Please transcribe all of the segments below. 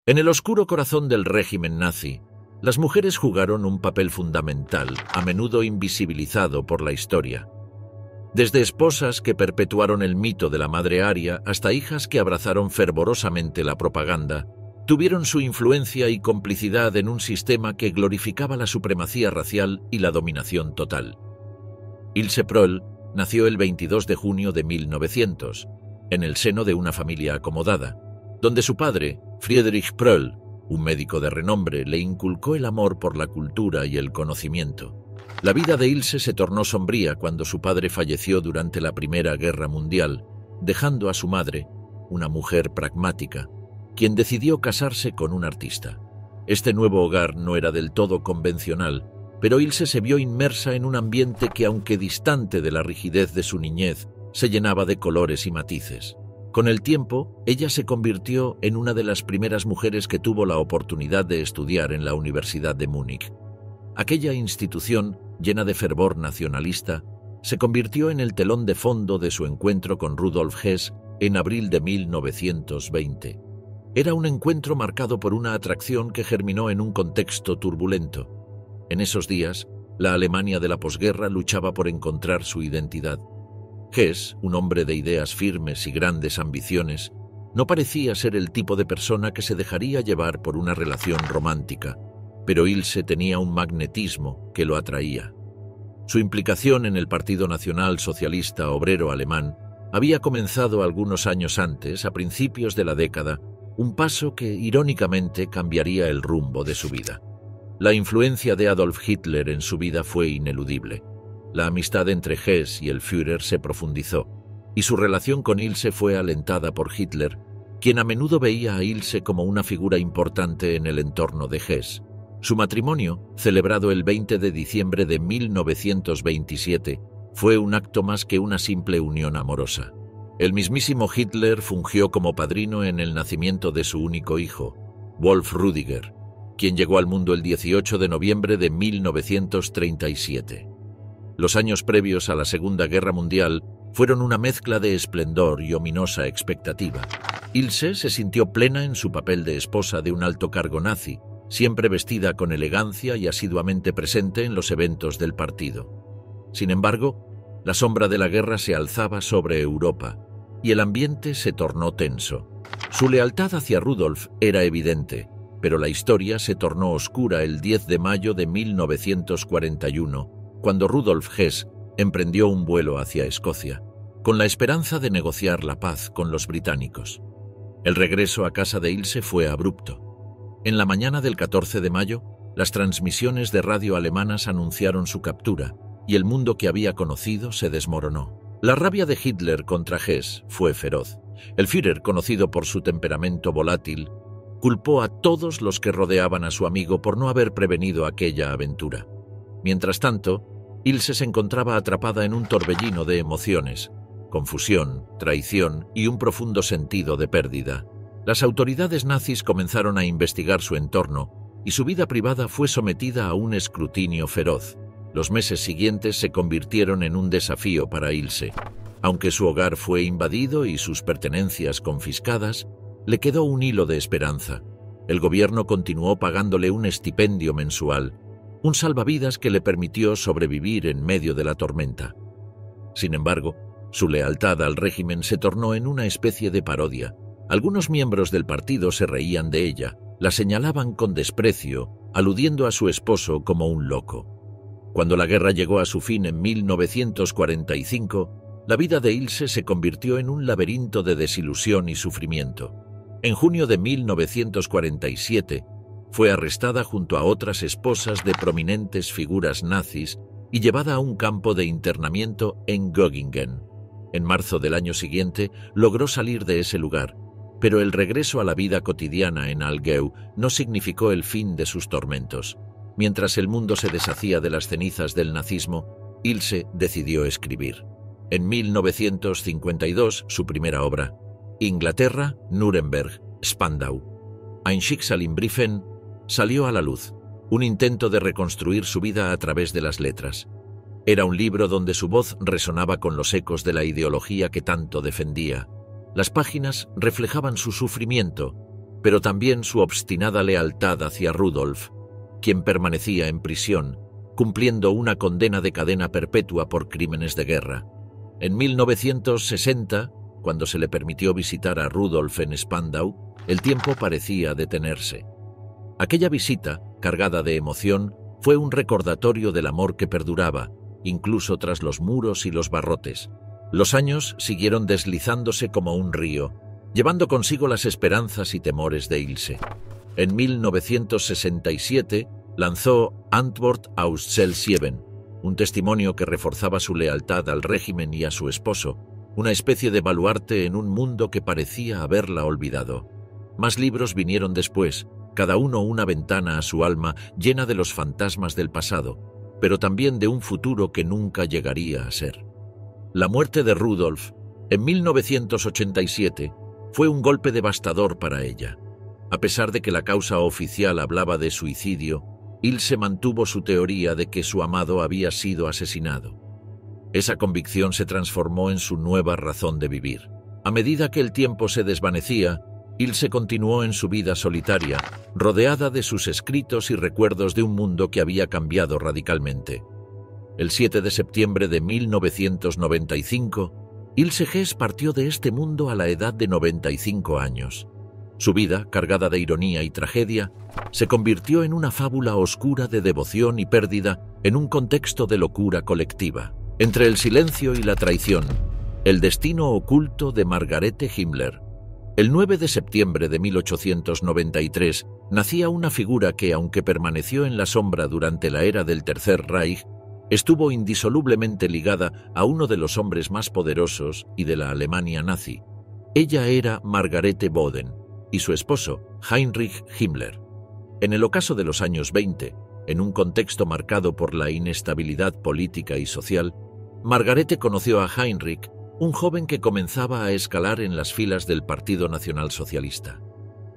En el oscuro corazón del régimen nazi, las mujeres jugaron un papel fundamental, a menudo invisibilizado por la historia. Desde esposas que perpetuaron el mito de la madre aria hasta hijas que abrazaron fervorosamente la propaganda, tuvieron su influencia y complicidad en un sistema que glorificaba la supremacía racial y la dominación total. Ilse Proll nació el 22 de junio de 1900, en el seno de una familia acomodada, donde su padre, Friedrich Proll, un médico de renombre, le inculcó el amor por la cultura y el conocimiento. La vida de Ilse se tornó sombría cuando su padre falleció durante la Primera Guerra Mundial, dejando a su madre, una mujer pragmática, quien decidió casarse con un artista. Este nuevo hogar no era del todo convencional, pero Ilse se vio inmersa en un ambiente que, aunque distante de la rigidez de su niñez, se llenaba de colores y matices. Con el tiempo, ella se convirtió en una de las primeras mujeres que tuvo la oportunidad de estudiar en la Universidad de Múnich. Aquella institución, llena de fervor nacionalista, se convirtió en el telón de fondo de su encuentro con Rudolf Hess en abril de 1920. Era un encuentro marcado por una atracción que germinó en un contexto turbulento. En esos días, la Alemania de la posguerra luchaba por encontrar su identidad. Hess, un hombre de ideas firmes y grandes ambiciones, no parecía ser el tipo de persona que se dejaría llevar por una relación romántica, pero Ilse tenía un magnetismo que lo atraía. Su implicación en el Partido Nacional Socialista Obrero Alemán había comenzado algunos años antes, a principios de la década, un paso que, irónicamente, cambiaría el rumbo de su vida. La influencia de Adolf Hitler en su vida fue ineludible. La amistad entre Hess y el Führer se profundizó, y su relación con Ilse fue alentada por Hitler, quien a menudo veía a Ilse como una figura importante en el entorno de Hess. Su matrimonio, celebrado el 20 de diciembre de 1927, fue un acto más que una simple unión amorosa. El mismísimo Hitler fungió como padrino en el nacimiento de su único hijo, Wolf Rüdiger, quien llegó al mundo el 18 de noviembre de 1937. Los años previos a la Segunda Guerra Mundial fueron una mezcla de esplendor y ominosa expectativa. Ilse se sintió plena en su papel de esposa de un alto cargo nazi, siempre vestida con elegancia y asiduamente presente en los eventos del partido. Sin embargo, la sombra de la guerra se alzaba sobre Europa y el ambiente se tornó tenso. Su lealtad hacia Rudolf era evidente, pero la historia se tornó oscura el 10 de mayo de 1941, cuando Rudolf Hess emprendió un vuelo hacia Escocia, con la esperanza de negociar la paz con los británicos. El regreso a casa de Ilse fue abrupto. En la mañana del 14 de mayo, las transmisiones de radio alemanas anunciaron su captura, y el mundo que había conocido se desmoronó. La rabia de Hitler contra Hess fue feroz. El Führer, conocido por su temperamento volátil, culpó a todos los que rodeaban a su amigo por no haber prevenido aquella aventura. Mientras tanto, Ilse se encontraba atrapada en un torbellino de emociones, confusión, traición y un profundo sentido de pérdida. Las autoridades nazis comenzaron a investigar su entorno y su vida privada fue sometida a un escrutinio feroz. Los meses siguientes se convirtieron en un desafío para Ilse. Aunque su hogar fue invadido y sus pertenencias confiscadas, le quedó un hilo de esperanza. El gobierno continuó pagándole un estipendio mensual, un salvavidas que le permitió sobrevivir en medio de la tormenta. Sin embargo, su lealtad al régimen se tornó en una especie de parodia. Algunos miembros del partido se reían de ella, la señalaban con desprecio, aludiendo a su esposo como un loco. Cuando la guerra llegó a su fin en 1945, la vida de Ilse se convirtió en un laberinto de desilusión y sufrimiento. En junio de 1947, fue arrestada junto a otras esposas de prominentes figuras nazis y llevada a un campo de internamiento en Göttingen. En marzo del año siguiente logró salir de ese lugar, pero el regreso a la vida cotidiana en Aargau no significó el fin de sus tormentos. Mientras el mundo se deshacía de las cenizas del nazismo, Ilse decidió escribir. En 1952, su primera obra, Inglaterra, Nuremberg, Spandau, Ein Schicksal in Briefen, salió a la luz, un intento de reconstruir su vida a través de las letras. Era un libro donde su voz resonaba con los ecos de la ideología que tanto defendía. Las páginas reflejaban su sufrimiento, pero también su obstinada lealtad hacia Rudolf, quien permanecía en prisión, cumpliendo una condena de cadena perpetua por crímenes de guerra. En 1960, cuando se le permitió visitar a Rudolf en Spandau, el tiempo parecía detenerse. Aquella visita, cargada de emoción, fue un recordatorio del amor que perduraba, incluso tras los muros y los barrotes. Los años siguieron deslizándose como un río, llevando consigo las esperanzas y temores de Ilse. En 1967 lanzó Antwort aus Zell-7, un testimonio que reforzaba su lealtad al régimen y a su esposo, una especie de baluarte en un mundo que parecía haberla olvidado. Más libros vinieron después, cada uno una ventana a su alma llena de los fantasmas del pasado, pero también de un futuro que nunca llegaría a ser. La muerte de Rudolf, en 1987, fue un golpe devastador para ella. A pesar de que la causa oficial hablaba de suicidio, Ilse mantuvo su teoría de que su amado había sido asesinado. Esa convicción se transformó en su nueva razón de vivir. A medida que el tiempo se desvanecía, Ilse continuó en su vida solitaria, rodeada de sus escritos y recuerdos de un mundo que había cambiado radicalmente. El 7 de septiembre de 1995, Ilse Hess partió de este mundo a la edad de 95 años. Su vida, cargada de ironía y tragedia, se convirtió en una fábula oscura de devoción y pérdida en un contexto de locura colectiva. Entre el silencio y la traición, el destino oculto de Margarete Himmler. El 9 de septiembre de 1893 nacía una figura que, aunque permaneció en la sombra durante la era del Tercer Reich, estuvo indisolublemente ligada a uno de los hombres más poderosos y de la Alemania nazi. Ella era Margarete Boden y su esposo, Heinrich Himmler. En el ocaso de los años 20, en un contexto marcado por la inestabilidad política y social, Margarete conoció a Heinrich, un joven que comenzaba a escalar en las filas del Partido Nacionalsocialista.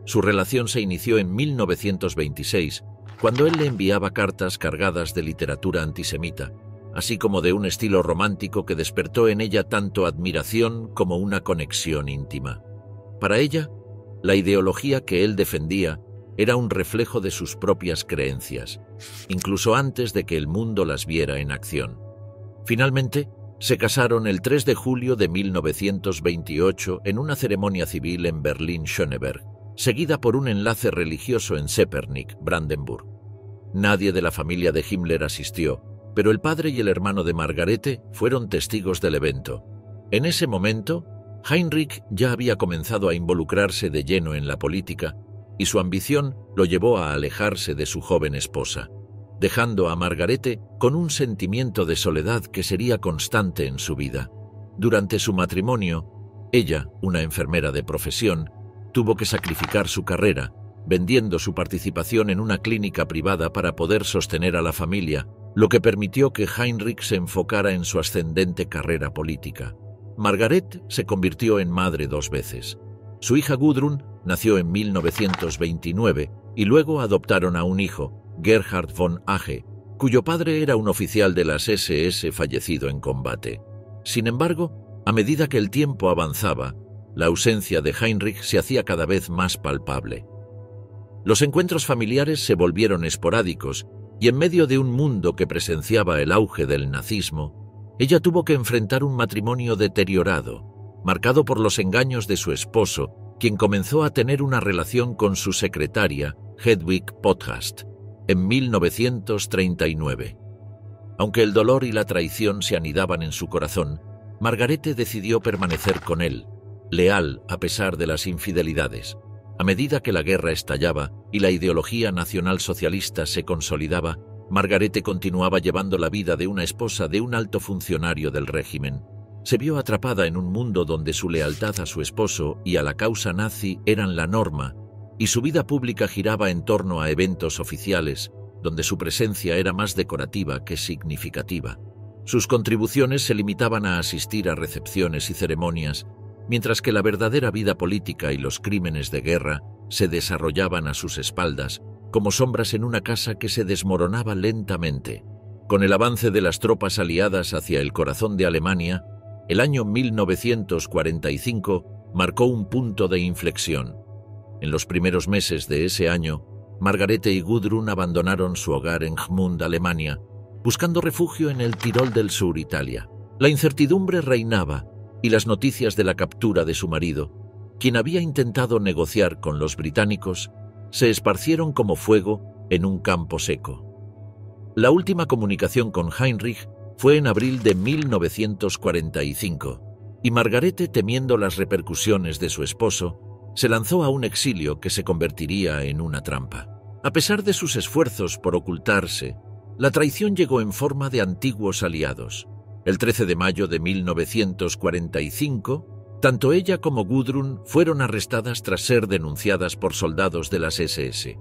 Su relación se inició en 1926, cuando él le enviaba cartas cargadas de literatura antisemita, así como de un estilo romántico que despertó en ella tanto admiración como una conexión íntima. Para ella, la ideología que él defendía era un reflejo de sus propias creencias, incluso antes de que el mundo las viera en acción. Finalmente, se casaron el 3 de julio de 1928 en una ceremonia civil en Berlín-Schöneberg, seguida por un enlace religioso en Seppernik, Brandenburg. Nadie de la familia de Himmler asistió, pero el padre y el hermano de Margarete fueron testigos del evento. En ese momento, Heinrich ya había comenzado a involucrarse de lleno en la política y su ambición lo llevó a alejarse de su joven esposa, dejando a Margarete con un sentimiento de soledad que sería constante en su vida. Durante su matrimonio, ella, una enfermera de profesión, tuvo que sacrificar su carrera, vendiendo su participación en una clínica privada para poder sostener a la familia, lo que permitió que Heinrich se enfocara en su ascendente carrera política. Margaret se convirtió en madre 2 veces. Su hija Gudrun nació en 1929 y luego adoptaron a un hijo, Gerhard von Age, cuyo padre era un oficial de las SS fallecido en combate. Sin embargo, a medida que el tiempo avanzaba, la ausencia de Heinrich se hacía cada vez más palpable. Los encuentros familiares se volvieron esporádicos y en medio de un mundo que presenciaba el auge del nazismo, ella tuvo que enfrentar un matrimonio deteriorado, marcado por los engaños de su esposo, quien comenzó a tener una relación con su secretaria, Hedwig Potthast, en 1939. Aunque el dolor y la traición se anidaban en su corazón, Margarete decidió permanecer con él, leal a pesar de las infidelidades. A medida que la guerra estallaba y la ideología nacionalsocialista se consolidaba, Margarete continuaba llevando la vida de una esposa de un alto funcionario del régimen. Se vio atrapada en un mundo donde su lealtad a su esposo y a la causa nazi eran la norma, y su vida pública giraba en torno a eventos oficiales, donde su presencia era más decorativa que significativa. Sus contribuciones se limitaban a asistir a recepciones y ceremonias, mientras que la verdadera vida política y los crímenes de guerra se desarrollaban a sus espaldas, como sombras en una casa que se desmoronaba lentamente. Con el avance de las tropas aliadas hacia el corazón de Alemania, el año 1945 marcó un punto de inflexión. En los primeros meses de ese año, Margarete y Gudrun abandonaron su hogar en Gmund, Alemania, buscando refugio en el Tirol del Sur, Italia. La incertidumbre reinaba y las noticias de la captura de su marido, quien había intentado negociar con los británicos, se esparcieron como fuego en un campo seco. La última comunicación con Heinrich fue en abril de 1945, y Margarete, temiendo las repercusiones de su esposo, se lanzó a un exilio que se convertiría en una trampa. A pesar de sus esfuerzos por ocultarse, la traición llegó en forma de antiguos aliados. El 13 de mayo de 1945, tanto ella como Gudrun fueron arrestadas tras ser denunciadas por soldados de las SS.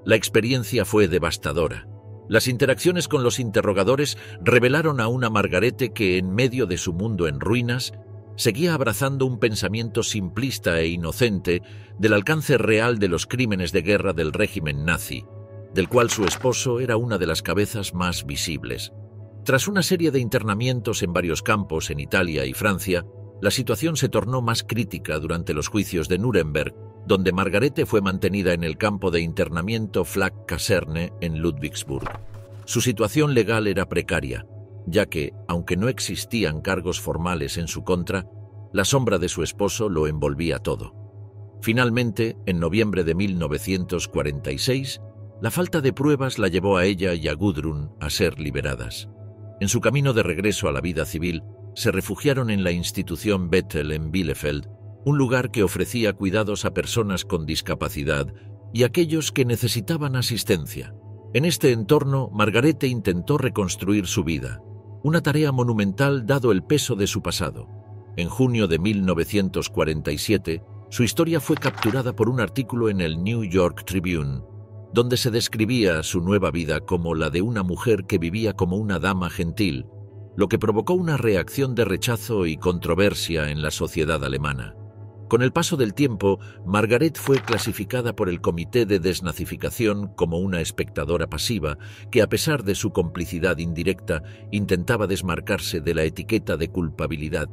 La experiencia fue devastadora. Las interacciones con los interrogadores revelaron a una Margarete que, en medio de su mundo en ruinas, seguía abrazando un pensamiento simplista e inocente del alcance real de los crímenes de guerra del régimen nazi, del cual su esposo era una de las cabezas más visibles. Tras una serie de internamientos en varios campos en Italia y Francia, la situación se tornó más crítica durante los juicios de Nuremberg, donde Margarete fue mantenida en el campo de internamiento Flak Kaserne en Ludwigsburg. Su situación legal era precaria, ya que, aunque no existían cargos formales en su contra, la sombra de su esposo lo envolvía todo. Finalmente, en noviembre de 1946, la falta de pruebas la llevó a ella y a Gudrun a ser liberadas. En su camino de regreso a la vida civil, se refugiaron en la institución Bethel en Bielefeld, un lugar que ofrecía cuidados a personas con discapacidad y aquellos que necesitaban asistencia. En este entorno, Margarete intentó reconstruir su vida, una tarea monumental dado el peso de su pasado. En junio de 1947, su historia fue capturada por un artículo en el New York Tribune, donde se describía su nueva vida como la de una mujer que vivía como una dama gentil, lo que provocó una reacción de rechazo y controversia en la sociedad alemana. Con el paso del tiempo, Margaret fue clasificada por el Comité de Desnazificación como una espectadora pasiva que, a pesar de su complicidad indirecta, intentaba desmarcarse de la etiqueta de culpabilidad.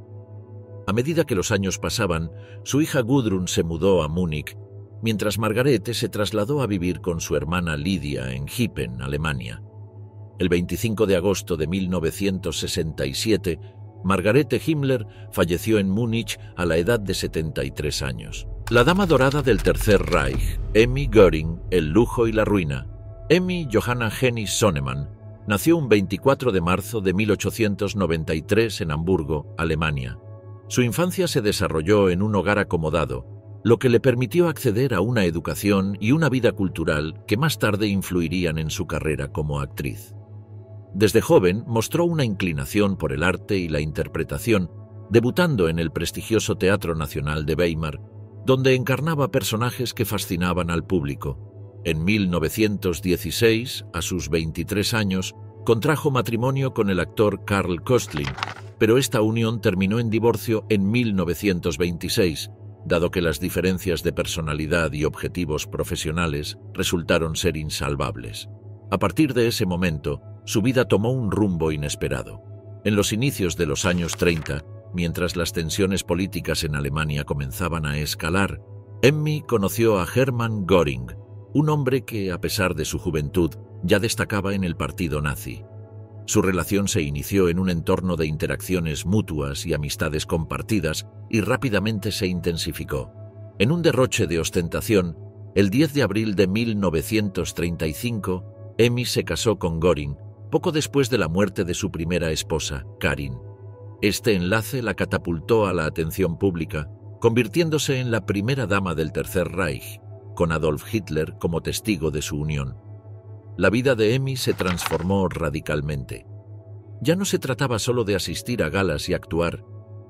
A medida que los años pasaban, su hija Gudrun se mudó a Múnich, mientras Margarete se trasladó a vivir con su hermana Lidia en Hippen, Alemania. El 25 de agosto de 1967, Margarete Himmler falleció en Múnich a la edad de 73 años. La dama dorada del Tercer Reich, Emmy Göring, el lujo y la ruina. Emmy Johanna Henny Sonnemann nació un 24 de marzo de 1893 en Hamburgo, Alemania. Su infancia se desarrolló en un hogar acomodado, lo que le permitió acceder a una educación y una vida cultural que más tarde influirían en su carrera como actriz. Desde joven mostró una inclinación por el arte y la interpretación, debutando en el prestigioso Teatro Nacional de Weimar, donde encarnaba personajes que fascinaban al público. En 1916, a sus 23 años, contrajo matrimonio con el actor Karl Kostlin, pero esta unión terminó en divorcio en 1926, dado que las diferencias de personalidad y objetivos profesionales resultaron ser insalvables. A partir de ese momento, su vida tomó un rumbo inesperado. En los inicios de los años 30, mientras las tensiones políticas en Alemania comenzaban a escalar, Emmy conoció a Hermann Göring, un hombre que, a pesar de su juventud, ya destacaba en el partido nazi. Su relación se inició en un entorno de interacciones mutuas y amistades compartidas y rápidamente se intensificó. En un derroche de ostentación, el 10 de abril de 1935, Emmy se casó con Göring, poco después de la muerte de su primera esposa, Karin. Este enlace la catapultó a la atención pública, convirtiéndose en la primera dama del Tercer Reich, con Adolf Hitler como testigo de su unión. La vida de Emmy se transformó radicalmente. Ya no se trataba solo de asistir a galas y actuar,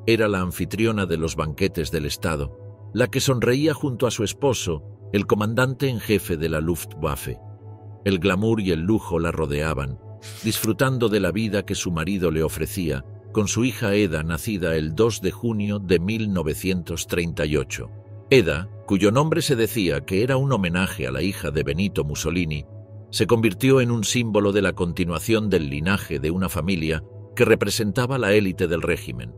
era la anfitriona de los banquetes del Estado, la que sonreía junto a su esposo, el comandante en jefe de la Luftwaffe. El glamour y el lujo la rodeaban, disfrutando de la vida que su marido le ofrecía, con su hija Eda, nacida el 2 de junio de 1938. Eda, cuyo nombre se decía que era un homenaje a la hija de Benito Mussolini, se convirtió en un símbolo de la continuación del linaje de una familia que representaba la élite del régimen.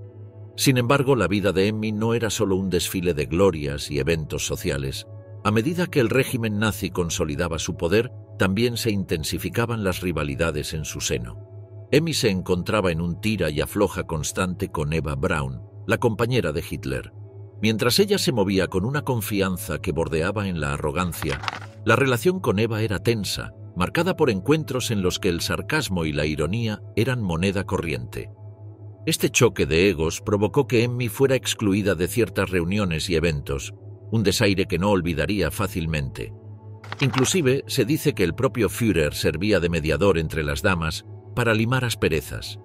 Sin embargo, la vida de Emmy no era solo un desfile de glorias y eventos sociales, A medida que el régimen nazi consolidaba su poder, también se intensificaban las rivalidades en su seno. Emmy se encontraba en un tira y afloja constante con Eva Braun, la compañera de Hitler. Mientras ella se movía con una confianza que bordeaba en la arrogancia, la relación con Eva era tensa, marcada por encuentros en los que el sarcasmo y la ironía eran moneda corriente. Este choque de egos provocó que Emmy fuera excluida de ciertas reuniones y eventos, un desaire que no olvidaría fácilmente. Inclusive se dice que el propio Führer servía de mediador entre las damas para limar asperezas.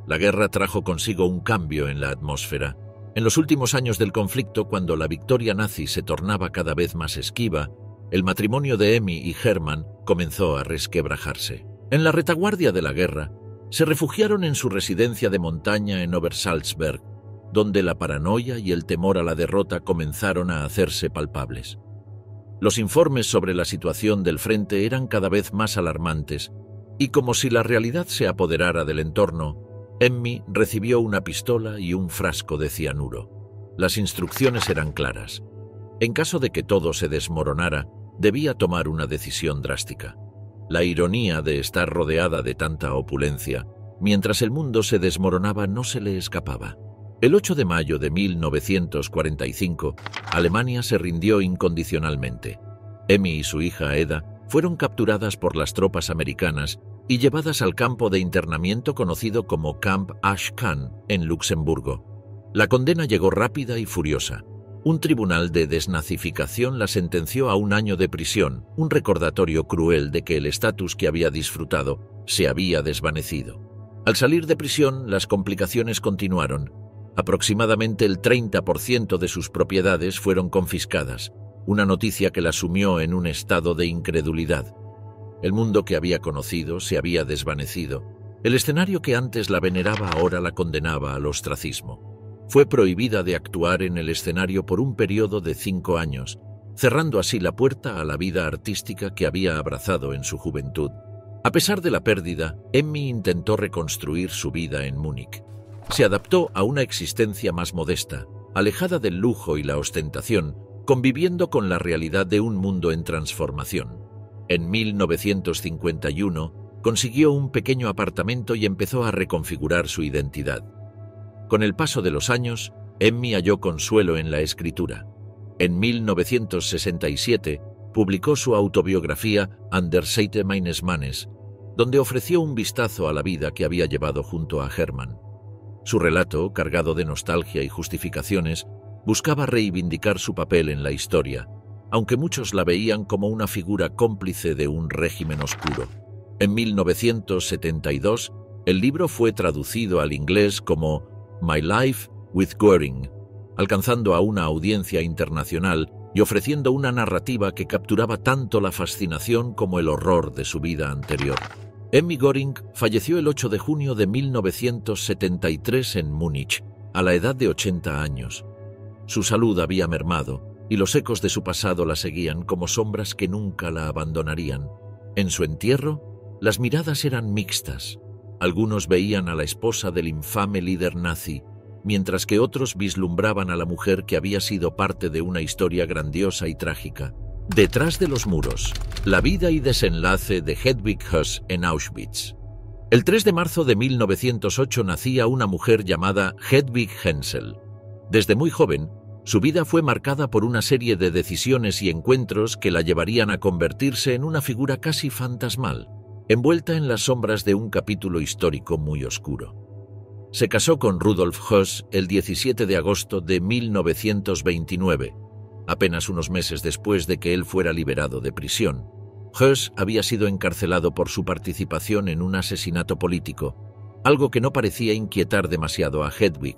La guerra trajo consigo un cambio en la atmósfera. En los últimos años del conflicto, cuando la victoria nazi se tornaba cada vez más esquiva, el matrimonio de Emmy y Hermann comenzó a resquebrajarse. En la retaguardia de la guerra, se refugiaron en su residencia de montaña en Obersalzberg, donde la paranoia y el temor a la derrota comenzaron a hacerse palpables. Los informes sobre la situación del frente eran cada vez más alarmantes, y como si la realidad se apoderara del entorno, Emmy recibió una pistola y un frasco de cianuro. Las instrucciones eran claras. En caso de que todo se desmoronara, debía tomar una decisión drástica. La ironía de estar rodeada de tanta opulencia, mientras el mundo se desmoronaba, no se le escapaba. El 8 de mayo de 1945, Alemania se rindió incondicionalmente. Emmy y su hija Eda fueron capturadas por las tropas americanas y llevadas al campo de internamiento conocido como Camp Ashcan en Luxemburgo. La condena llegó rápida y furiosa. Un tribunal de desnazificación la sentenció a 1 año de prisión, un recordatorio cruel de que el estatus que había disfrutado se había desvanecido. Al salir de prisión, las complicaciones continuaron. Aproximadamente el 30% de sus propiedades fueron confiscadas, una noticia que la sumió en un estado de incredulidad. El mundo que había conocido se había desvanecido. El escenario que antes la veneraba ahora la condenaba al ostracismo. Fue prohibida de actuar en el escenario por un periodo de 5 años, cerrando así la puerta a la vida artística que había abrazado en su juventud. A pesar de la pérdida, Emmy intentó reconstruir su vida en Múnich. Se adaptó a una existencia más modesta, alejada del lujo y la ostentación, conviviendo con la realidad de un mundo en transformación. En 1951 consiguió un pequeño apartamento y empezó a reconfigurar su identidad. Con el paso de los años, Emmy halló consuelo en la escritura. En 1967 publicó su autobiografía An der Seite meines Mannes, donde ofreció un vistazo a la vida que había llevado junto a Hermann. Su relato, cargado de nostalgia y justificaciones, buscaba reivindicar su papel en la historia, aunque muchos la veían como una figura cómplice de un régimen oscuro. En 1972, el libro fue traducido al inglés como My Life with Göring, alcanzando a una audiencia internacional y ofreciendo una narrativa que capturaba tanto la fascinación como el horror de su vida anterior. Emmy Göring falleció el 8 de junio de 1973 en Múnich, a la edad de 80 años. Su salud había mermado y los ecos de su pasado la seguían como sombras que nunca la abandonarían. En su entierro, las miradas eran mixtas. Algunos veían a la esposa del infame líder nazi, mientras que otros vislumbraban a la mujer que había sido parte de una historia grandiosa y trágica. Detrás de los muros, la vida y desenlace de Hedwig Höss en Auschwitz. El 3 de marzo de 1908 nacía una mujer llamada Hedwig Hensel. Desde muy joven, su vida fue marcada por una serie de decisiones y encuentros que la llevarían a convertirse en una figura casi fantasmal, envuelta en las sombras de un capítulo histórico muy oscuro. Se casó con Rudolf Höss el 17 de agosto de 1929, apenas unos meses después de que él fuera liberado de prisión. Höss había sido encarcelado por su participación en un asesinato político, algo que no parecía inquietar demasiado a Hedwig,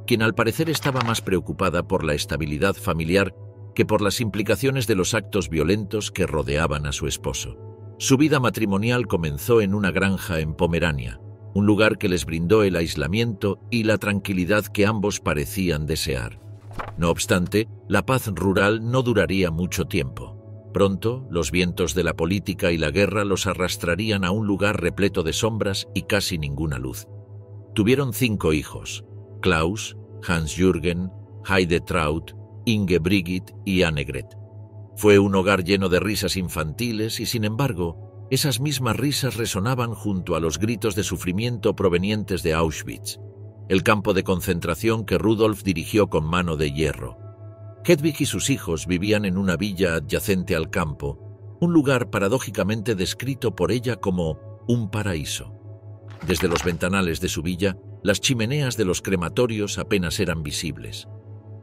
quien al parecer estaba más preocupada por la estabilidad familiar que por las implicaciones de los actos violentos que rodeaban a su esposo. Su vida matrimonial comenzó en una granja en Pomerania, un lugar que les brindó el aislamiento y la tranquilidad que ambos parecían desear. No obstante, la paz rural no duraría mucho tiempo. Pronto, los vientos de la política y la guerra los arrastrarían a un lugar repleto de sombras y casi ninguna luz. Tuvieron 5 hijos: Klaus, Hans-Jürgen, Heide Traut, Inge Brigitte y Annegret. Fue un hogar lleno de risas infantiles y, sin embargo, esas mismas risas resonaban junto a los gritos de sufrimiento provenientes de Auschwitz, el campo de concentración que Rudolf dirigió con mano de hierro. Hedwig y sus hijos vivían en una villa adyacente al campo, un lugar paradójicamente descrito por ella como un paraíso. Desde los ventanales de su villa, las chimeneas de los crematorios apenas eran visibles.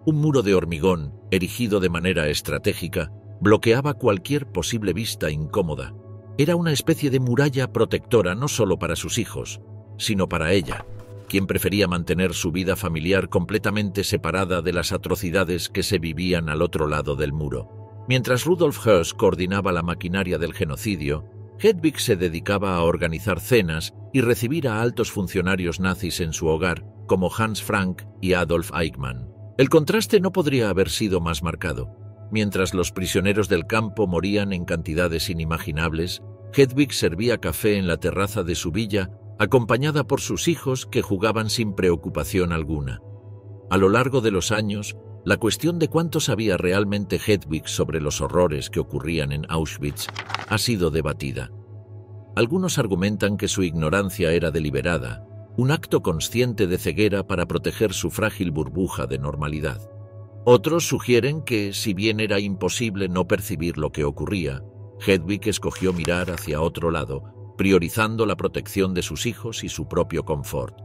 Un muro de hormigón, erigido de manera estratégica, bloqueaba cualquier posible vista incómoda. Era una especie de muralla protectora no solo para sus hijos, sino para ella, quien prefería mantener su vida familiar completamente separada de las atrocidades que se vivían al otro lado del muro. Mientras Rudolf Höss coordinaba la maquinaria del genocidio, Hedwig se dedicaba a organizar cenas y recibir a altos funcionarios nazis en su hogar, como Hans Frank y Adolf Eichmann. El contraste no podría haber sido más marcado. Mientras los prisioneros del campo morían en cantidades inimaginables, Hedwig servía café en la terraza de su villa, acompañada por sus hijos que jugaban sin preocupación alguna. A lo largo de los años, la cuestión de cuánto sabía realmente Hedwig sobre los horrores que ocurrían en Auschwitz ha sido debatida. Algunos argumentan que su ignorancia era deliberada, un acto consciente de ceguera para proteger su frágil burbuja de normalidad. Otros sugieren que, si bien era imposible no percibir lo que ocurría, Hedwig escogió mirar hacia otro lado, priorizando la protección de sus hijos y su propio confort.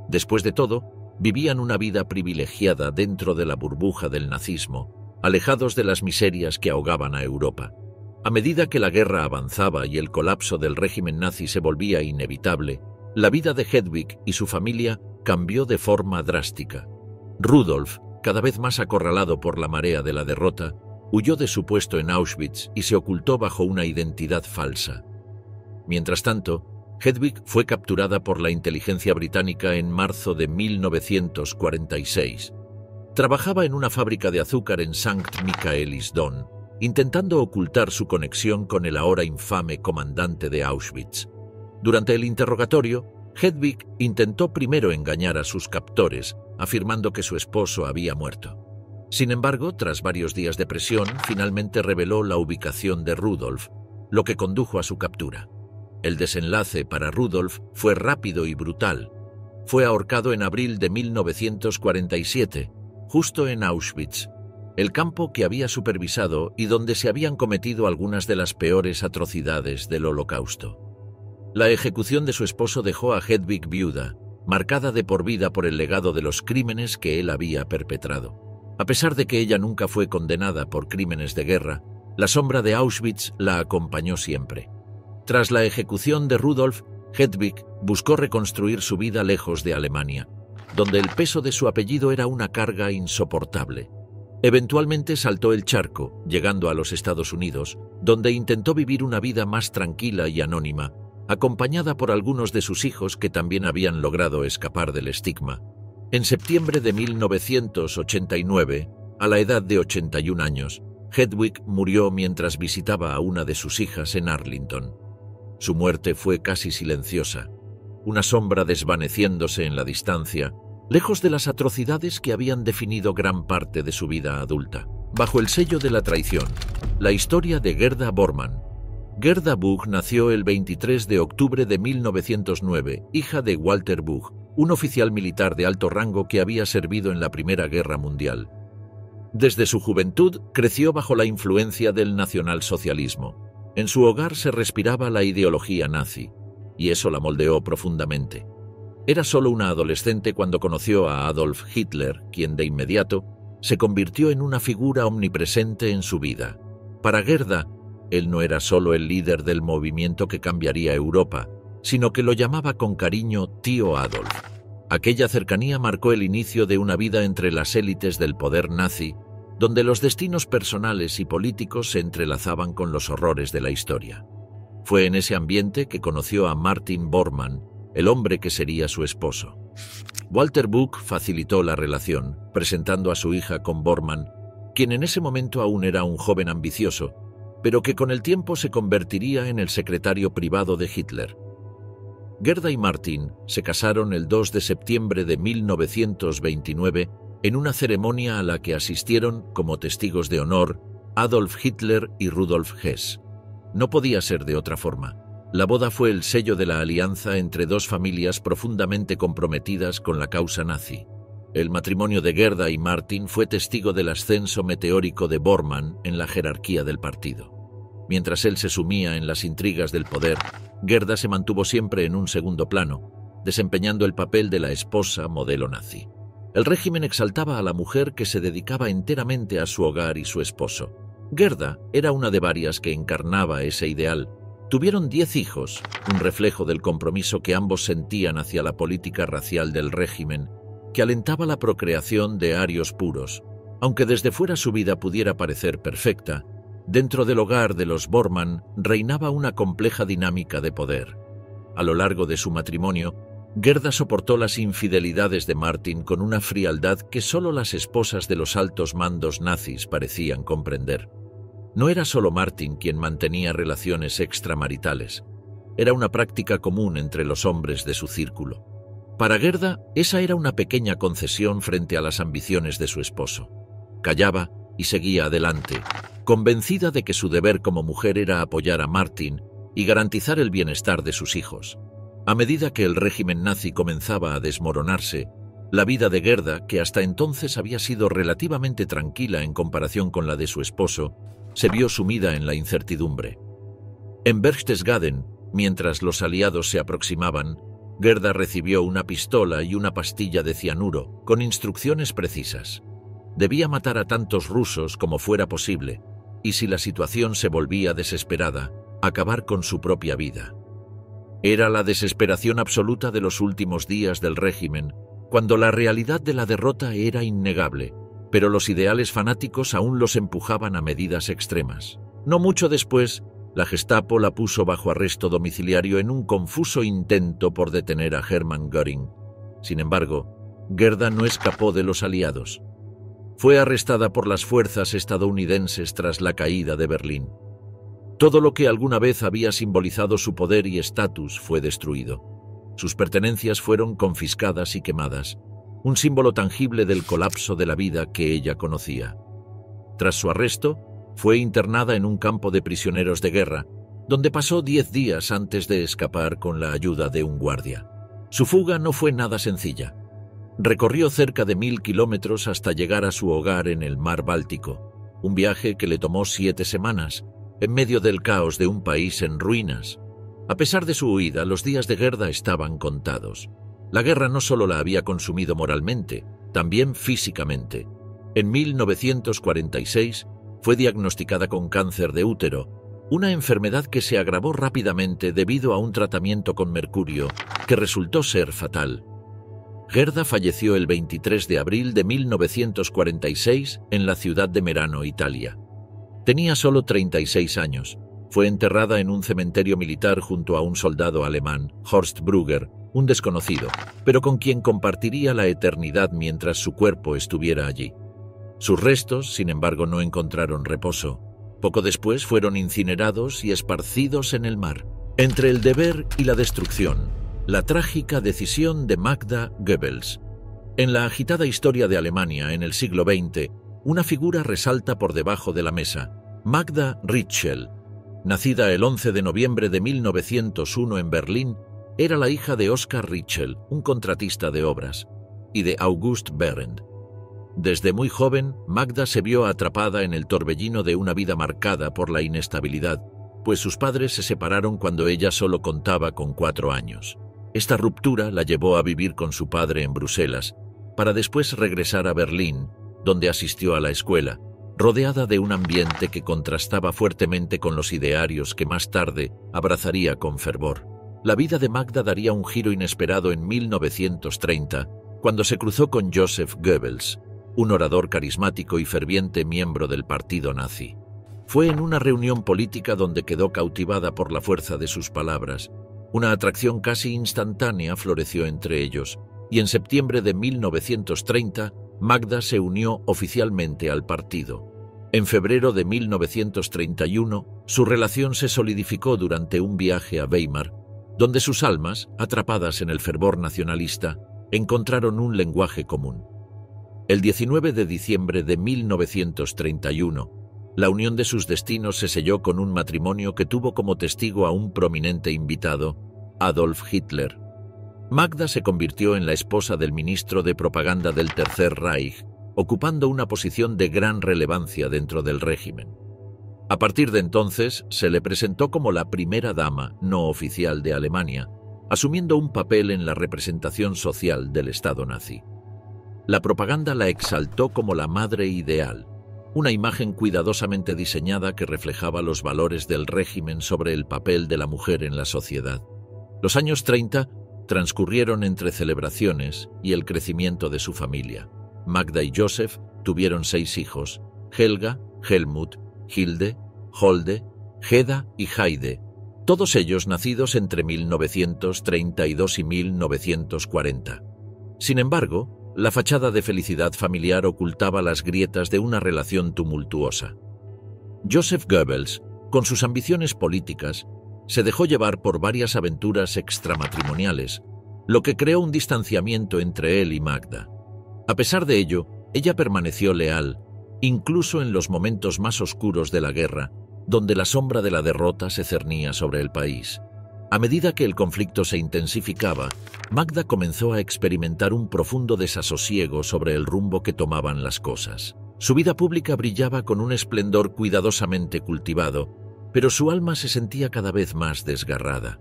Después de todo, vivían una vida privilegiada dentro de la burbuja del nazismo, alejados de las miserias que ahogaban a Europa. A medida que la guerra avanzaba y el colapso del régimen nazi se volvía inevitable, la vida de Hedwig y su familia cambió de forma drástica. Rudolf, cada vez más acorralado por la marea de la derrota, huyó de su puesto en Auschwitz y se ocultó bajo una identidad falsa. Mientras tanto, Hedwig fue capturada por la inteligencia británica en marzo de 1946. Trabajaba en una fábrica de azúcar en Sankt Michaelisdonn, intentando ocultar su conexión con el ahora infame comandante de Auschwitz. Durante el interrogatorio, Hedwig intentó primero engañar a sus captores, afirmando que su esposo había muerto. Sin embargo, tras varios días de presión, finalmente reveló la ubicación de Rudolf, lo que condujo a su captura. El desenlace para Rudolf fue rápido y brutal. Fue ahorcado en abril de 1947, justo en Auschwitz, el campo que había supervisado y donde se habían cometido algunas de las peores atrocidades del Holocausto. La ejecución de su esposo dejó a Hedwig viuda, marcada de por vida por el legado de los crímenes que él había perpetrado. A pesar de que ella nunca fue condenada por crímenes de guerra, la sombra de Auschwitz la acompañó siempre. Tras la ejecución de Rudolf, Hedwig buscó reconstruir su vida lejos de Alemania, donde el peso de su apellido era una carga insoportable. Eventualmente saltó el charco, llegando a los Estados Unidos, donde intentó vivir una vida más tranquila y anónima, acompañada por algunos de sus hijos que también habían logrado escapar del estigma. En septiembre de 1989, a la edad de 81 años, Hedwig murió mientras visitaba a una de sus hijas en Arlington. Su muerte fue casi silenciosa, una sombra desvaneciéndose en la distancia, lejos de las atrocidades que habían definido gran parte de su vida adulta. Bajo el sello de la traición, la historia de Gerda Bormann. Gerda Buch nació el 23 de octubre de 1909, hija de Walter Buch, un oficial militar de alto rango que había servido en la Primera Guerra Mundial. Desde su juventud creció bajo la influencia del nacionalsocialismo. En su hogar se respiraba la ideología nazi, y eso la moldeó profundamente. Era solo una adolescente cuando conoció a Adolf Hitler, quien de inmediato se convirtió en una figura omnipresente en su vida. Para Gerda, él no era solo el líder del movimiento que cambiaría Europa, sino que lo llamaba con cariño Tío Adolf. Aquella cercanía marcó el inicio de una vida entre las élites del poder nazi, donde los destinos personales y políticos se entrelazaban con los horrores de la historia. Fue en ese ambiente que conoció a Martin Bormann, el hombre que sería su esposo. Walter Buch facilitó la relación, presentando a su hija con Bormann, quien en ese momento aún era un joven ambicioso, pero que con el tiempo se convertiría en el secretario privado de Hitler. Gerda y Martin se casaron el 2 de septiembre de 1929 en una ceremonia a la que asistieron como testigos de honor Adolf Hitler y Rudolf Hess. No podía ser de otra forma. La boda fue el sello de la alianza entre dos familias profundamente comprometidas con la causa nazi. El matrimonio de Gerda y Martin fue testigo del ascenso meteórico de Bormann en la jerarquía del partido. Mientras él se sumía en las intrigas del poder, Gerda se mantuvo siempre en un segundo plano, desempeñando el papel de la esposa modelo nazi. El régimen exaltaba a la mujer que se dedicaba enteramente a su hogar y su esposo. Gerda era una de varias que encarnaba ese ideal. Tuvieron 10 hijos, un reflejo del compromiso que ambos sentían hacia la política racial del régimen, que alentaba la procreación de arios puros. Aunque desde fuera su vida pudiera parecer perfecta, dentro del hogar de los Bormann reinaba una compleja dinámica de poder. A lo largo de su matrimonio, Gerda soportó las infidelidades de Martin con una frialdad que solo las esposas de los altos mandos nazis parecían comprender. No era solo Martin quien mantenía relaciones extramaritales. Era una práctica común entre los hombres de su círculo. Para Gerda, esa era una pequeña concesión frente a las ambiciones de su esposo. Callaba y seguía adelante, convencida de que su deber como mujer era apoyar a Martin y garantizar el bienestar de sus hijos. A medida que el régimen nazi comenzaba a desmoronarse, la vida de Gerda, que hasta entonces había sido relativamente tranquila en comparación con la de su esposo, se vio sumida en la incertidumbre. En Berchtesgaden, mientras los aliados se aproximaban, Gerda recibió una pistola y una pastilla de cianuro, con instrucciones precisas. Debía matar a tantos rusos como fuera posible, y si la situación se volvía desesperada, acabar con su propia vida. Era la desesperación absoluta de los últimos días del régimen, cuando la realidad de la derrota era innegable, pero los ideales fanáticos aún los empujaban a medidas extremas. No mucho después, la Gestapo la puso bajo arresto domiciliario en un confuso intento por detener a Hermann Göring. Sin embargo, Gerda no escapó de los aliados. Fue arrestada por las fuerzas estadounidenses tras la caída de Berlín. Todo lo que alguna vez había simbolizado su poder y estatus fue destruido. Sus pertenencias fueron confiscadas y quemadas, un símbolo tangible del colapso de la vida que ella conocía. Tras su arresto, fue internada en un campo de prisioneros de guerra, donde pasó 10 días antes de escapar con la ayuda de un guardia. Su fuga no fue nada sencilla. Recorrió cerca de 1000 kilómetros hasta llegar a su hogar en el mar Báltico, un viaje que le tomó 7 semanas, en medio del caos de un país en ruinas. A pesar de su huida, los días de Gerda estaban contados. La guerra no solo la había consumido moralmente, también físicamente. En 1946 fue diagnosticada con cáncer de útero, una enfermedad que se agravó rápidamente debido a un tratamiento con mercurio que resultó ser fatal. Gerda falleció el 23 de abril de 1946 en la ciudad de Merano, Italia. Tenía solo 36 años. Fue enterrada en un cementerio militar junto a un soldado alemán, Horst Brugger, un desconocido, pero con quien compartiría la eternidad mientras su cuerpo estuviera allí. Sus restos, sin embargo, no encontraron reposo. Poco después fueron incinerados y esparcidos en el mar. Entre el deber y la destrucción, la trágica decisión de Magda Goebbels. En la agitada historia de Alemania en el siglo XX, una figura resalta por debajo de la mesa: Magda Ritschl. Nacida el 11 de noviembre de 1901 en Berlín, era la hija de Oskar Ritschl, un contratista de obras, y de August Behrendt. Desde muy joven, Magda se vio atrapada en el torbellino de una vida marcada por la inestabilidad, pues sus padres se separaron cuando ella solo contaba con 4 años. Esta ruptura la llevó a vivir con su padre en Bruselas, para después regresar a Berlín, donde asistió a la escuela, rodeada de un ambiente que contrastaba fuertemente con los idearios que más tarde abrazaría con fervor. La vida de Magda daría un giro inesperado en 1930, cuando se cruzó con Joseph Goebbels, un orador carismático y ferviente miembro del partido nazi. Fue en una reunión política donde quedó cautivada por la fuerza de sus palabras. Una atracción casi instantánea floreció entre ellos, y en septiembre de 1930, Magda se unió oficialmente al partido. En febrero de 1931, su relación se solidificó durante un viaje a Weimar, donde sus almas, atrapadas en el fervor nacionalista, encontraron un lenguaje común. El 19 de diciembre de 1931, La unión de sus destinos se selló con un matrimonio que tuvo como testigo a un prominente invitado, Adolf Hitler. Magda se convirtió en la esposa del ministro de propaganda del Tercer Reich, ocupando una posición de gran relevancia dentro del régimen. A partir de entonces, se le presentó como la primera dama no oficial de Alemania, asumiendo un papel en la representación social del Estado nazi. La propaganda la exaltó como la madre ideal, una imagen cuidadosamente diseñada que reflejaba los valores del régimen sobre el papel de la mujer en la sociedad. Los años 30 transcurrieron entre celebraciones y el crecimiento de su familia. Magda y Josef tuvieron 6 hijos: Helga, Helmut, Hilde, Holde, Heda y Heide, todos ellos nacidos entre 1932 y 1940. Sin embargo, la fachada de felicidad familiar ocultaba las grietas de una relación tumultuosa. Joseph Goebbels, con sus ambiciones políticas, se dejó llevar por varias aventuras extramatrimoniales, lo que creó un distanciamiento entre él y Magda. A pesar de ello, ella permaneció leal, incluso en los momentos más oscuros de la guerra, donde la sombra de la derrota se cernía sobre el país. A medida que el conflicto se intensificaba, Magda comenzó a experimentar un profundo desasosiego sobre el rumbo que tomaban las cosas. Su vida pública brillaba con un esplendor cuidadosamente cultivado, pero su alma se sentía cada vez más desgarrada.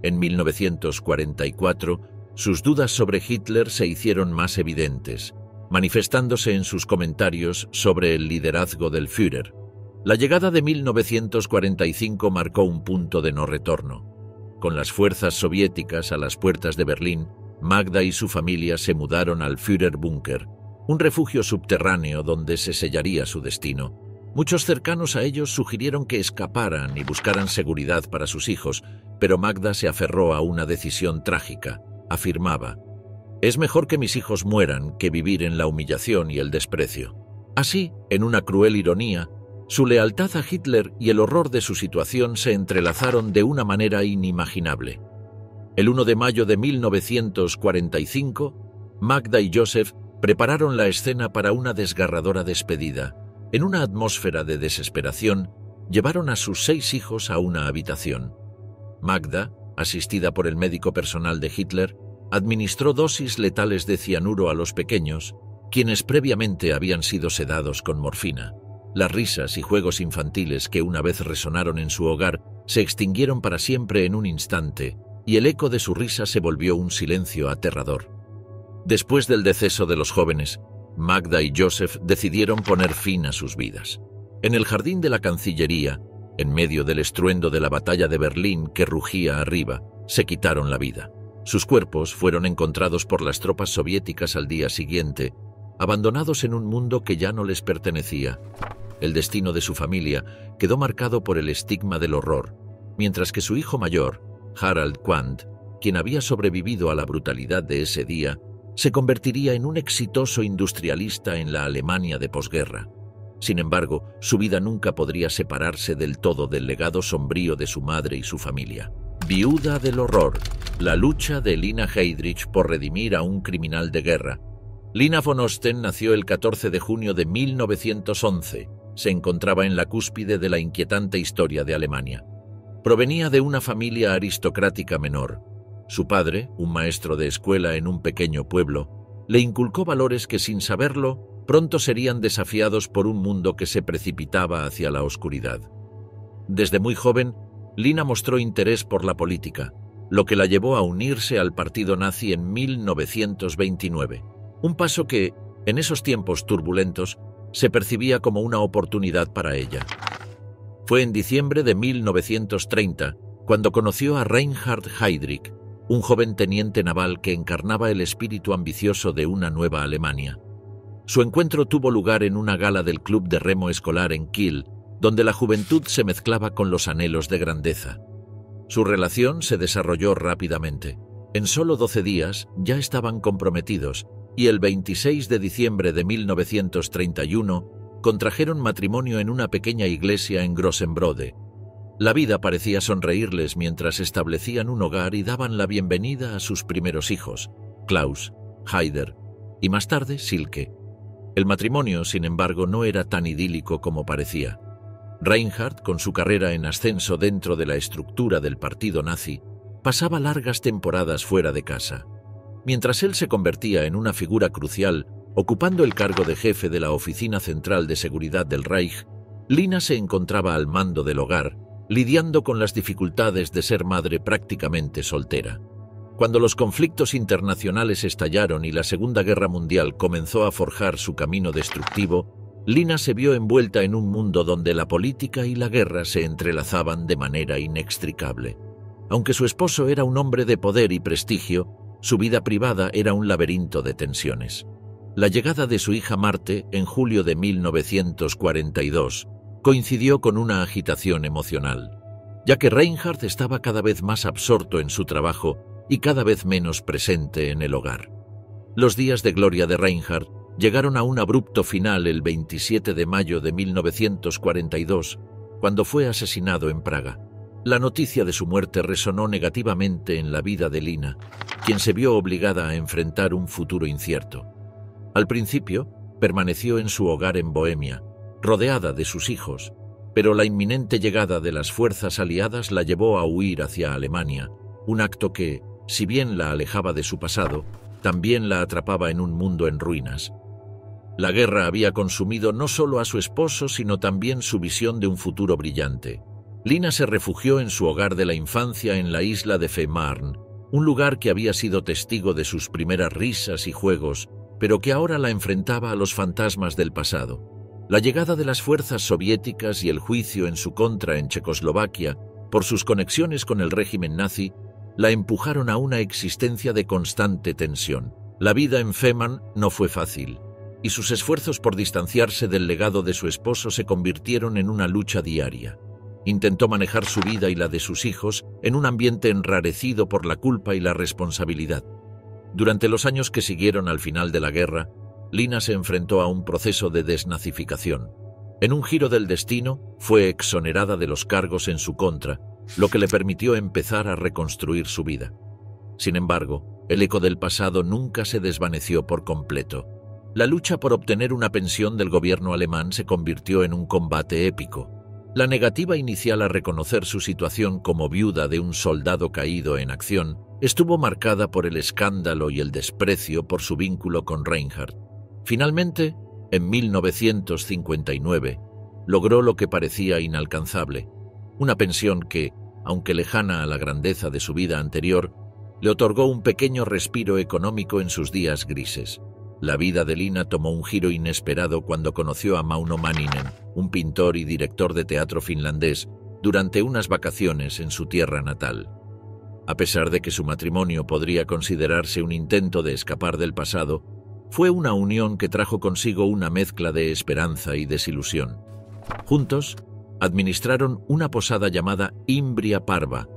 En 1944, sus dudas sobre Hitler se hicieron más evidentes, manifestándose en sus comentarios sobre el liderazgo del Führer. La llegada de 1945 marcó un punto de no retorno. Con las fuerzas soviéticas a las puertas de Berlín, Magda y su familia se mudaron al Führerbunker, un refugio subterráneo donde se sellaría su destino. Muchos cercanos a ellos sugirieron que escaparan y buscaran seguridad para sus hijos, pero Magda se aferró a una decisión trágica. Afirmaba: «Es mejor que mis hijos mueran que vivir en la humillación y el desprecio». Así, en una cruel ironía, su lealtad a Hitler y el horror de su situación se entrelazaron de una manera inimaginable. El 1 de mayo de 1945, Magda y Joseph prepararon la escena para una desgarradora despedida. En una atmósfera de desesperación, llevaron a sus 6 hijos a una habitación. Magda, asistida por el médico personal de Hitler, administró dosis letales de cianuro a los pequeños, quienes previamente habían sido sedados con morfina. Las risas y juegos infantiles que una vez resonaron en su hogar se extinguieron para siempre en un instante, y el eco de su risa se volvió un silencio aterrador. Después del deceso de los jóvenes, Magda y Joseph decidieron poner fin a sus vidas. En el jardín de la Cancillería, en medio del estruendo de la batalla de Berlín que rugía arriba, se quitaron la vida. Sus cuerpos fueron encontrados por las tropas soviéticas al día siguiente, abandonados en un mundo que ya no les pertenecía. El destino de su familia quedó marcado por el estigma del horror, mientras que su hijo mayor, Harald Quandt, quien había sobrevivido a la brutalidad de ese día, se convertiría en un exitoso industrialista en la Alemania de posguerra. Sin embargo, su vida nunca podría separarse del todo del legado sombrío de su madre y su familia. Viuda del horror, la lucha de Lina Heydrich por redimir a un criminal de guerra. Lina von Osten nació el 14 de junio de 1911. Se encontraba en la cúspide de la inquietante historia de Alemania. Provenía de una familia aristocrática menor. Su padre, un maestro de escuela en un pequeño pueblo, le inculcó valores que, sin saberlo, pronto serían desafiados por un mundo que se precipitaba hacia la oscuridad. Desde muy joven, Lina mostró interés por la política, lo que la llevó a unirse al partido nazi en 1929, un paso que, en esos tiempos turbulentos, se percibía como una oportunidad para ella. Fue en diciembre de 1930 cuando conoció a Reinhard Heydrich, un joven teniente naval que encarnaba el espíritu ambicioso de una nueva Alemania. Su encuentro tuvo lugar en una gala del club de remo escolar en Kiel, donde la juventud se mezclaba con los anhelos de grandeza. Su relación se desarrolló rápidamente. En solo 12 días ya estaban comprometidos, y el 26 de diciembre de 1931 contrajeron matrimonio en una pequeña iglesia en Grossenbrode. La vida parecía sonreírles mientras establecían un hogar y daban la bienvenida a sus primeros hijos, Klaus, Haider y más tarde Silke. El matrimonio, sin embargo, no era tan idílico como parecía. Reinhard, con su carrera en ascenso dentro de la estructura del partido nazi, pasaba largas temporadas fuera de casa. Mientras él se convertía en una figura crucial, ocupando el cargo de jefe de la Oficina Central de Seguridad del Reich, Lina se encontraba al mando del hogar, lidiando con las dificultades de ser madre prácticamente soltera. Cuando los conflictos internacionales estallaron y la Segunda Guerra Mundial comenzó a forjar su camino destructivo, Lina se vio envuelta en un mundo donde la política y la guerra se entrelazaban de manera inextricable. Aunque su esposo era un hombre de poder y prestigio, su vida privada era un laberinto de tensiones. La llegada de su hija Marte en julio de 1942 coincidió con una agitación emocional, ya que Reinhard estaba cada vez más absorto en su trabajo y cada vez menos presente en el hogar. Los días de gloria de Reinhard llegaron a un abrupto final el 27 de mayo de 1942, cuando fue asesinado en Praga. La noticia de su muerte resonó negativamente en la vida de Lina, quien se vio obligada a enfrentar un futuro incierto. Al principio, permaneció en su hogar en Bohemia, rodeada de sus hijos, pero la inminente llegada de las fuerzas aliadas la llevó a huir hacia Alemania, un acto que, si bien la alejaba de su pasado, también la atrapaba en un mundo en ruinas. La guerra había consumido no solo a su esposo, sino también su visión de un futuro brillante. Lina se refugió en su hogar de la infancia en la isla de Fehmarn, un lugar que había sido testigo de sus primeras risas y juegos, pero que ahora la enfrentaba a los fantasmas del pasado. La llegada de las fuerzas soviéticas y el juicio en su contra en Checoslovaquia por sus conexiones con el régimen nazi la empujaron a una existencia de constante tensión. La vida en Fehmarn no fue fácil, y sus esfuerzos por distanciarse del legado de su esposo se convirtieron en una lucha diaria. Intentó manejar su vida y la de sus hijos en un ambiente enrarecido por la culpa y la responsabilidad. Durante los años que siguieron al final de la guerra, Lina se enfrentó a un proceso de desnazificación. En un giro del destino, fue exonerada de los cargos en su contra, lo que le permitió empezar a reconstruir su vida. Sin embargo, el eco del pasado nunca se desvaneció por completo. La lucha por obtener una pensión del gobierno alemán se convirtió en un combate épico. La negativa inicial a reconocer su situación como viuda de un soldado caído en acción estuvo marcada por el escándalo y el desprecio por su vínculo con Reinhard. Finalmente, en 1959, logró lo que parecía inalcanzable, una pensión que, aunque lejana a la grandeza de su vida anterior, le otorgó un pequeño respiro económico en sus días grises. La vida de Lina tomó un giro inesperado cuando conoció a Mauno Manninen, un pintor y director de teatro finlandés, durante unas vacaciones en su tierra natal. A pesar de que su matrimonio podría considerarse un intento de escapar del pasado, fue una unión que trajo consigo una mezcla de esperanza y desilusión. Juntos, administraron una posada llamada Imbria Parva,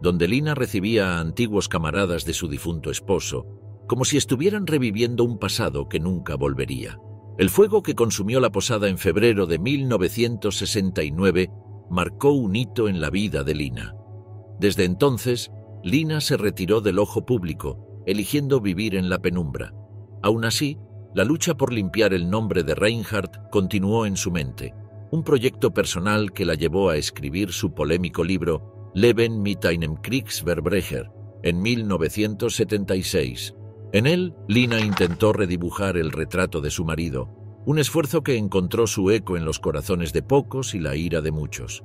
donde Lina recibía a antiguos camaradas de su difunto esposo, como si estuvieran reviviendo un pasado que nunca volvería. El fuego que consumió la posada en febrero de 1969 marcó un hito en la vida de Lina. Desde entonces, Lina se retiró del ojo público, eligiendo vivir en la penumbra. Aún así, la lucha por limpiar el nombre de Reinhard continuó en su mente, un proyecto personal que la llevó a escribir su polémico libro Leben mit einem Kriegsverbrecher en 1976. En él, Lina intentó redibujar el retrato de su marido, un esfuerzo que encontró su eco en los corazones de pocos y la ira de muchos.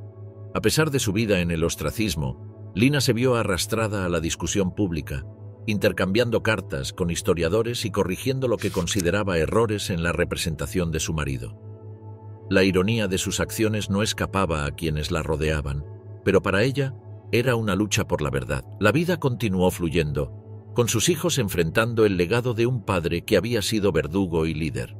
A pesar de su vida en el ostracismo, Lina se vio arrastrada a la discusión pública, intercambiando cartas con historiadores y corrigiendo lo que consideraba errores en la representación de su marido. La ironía de sus acciones no escapaba a quienes la rodeaban, pero para ella era una lucha por la verdad. La vida continuó fluyendo, con sus hijos enfrentando el legado de un padre que había sido verdugo y líder.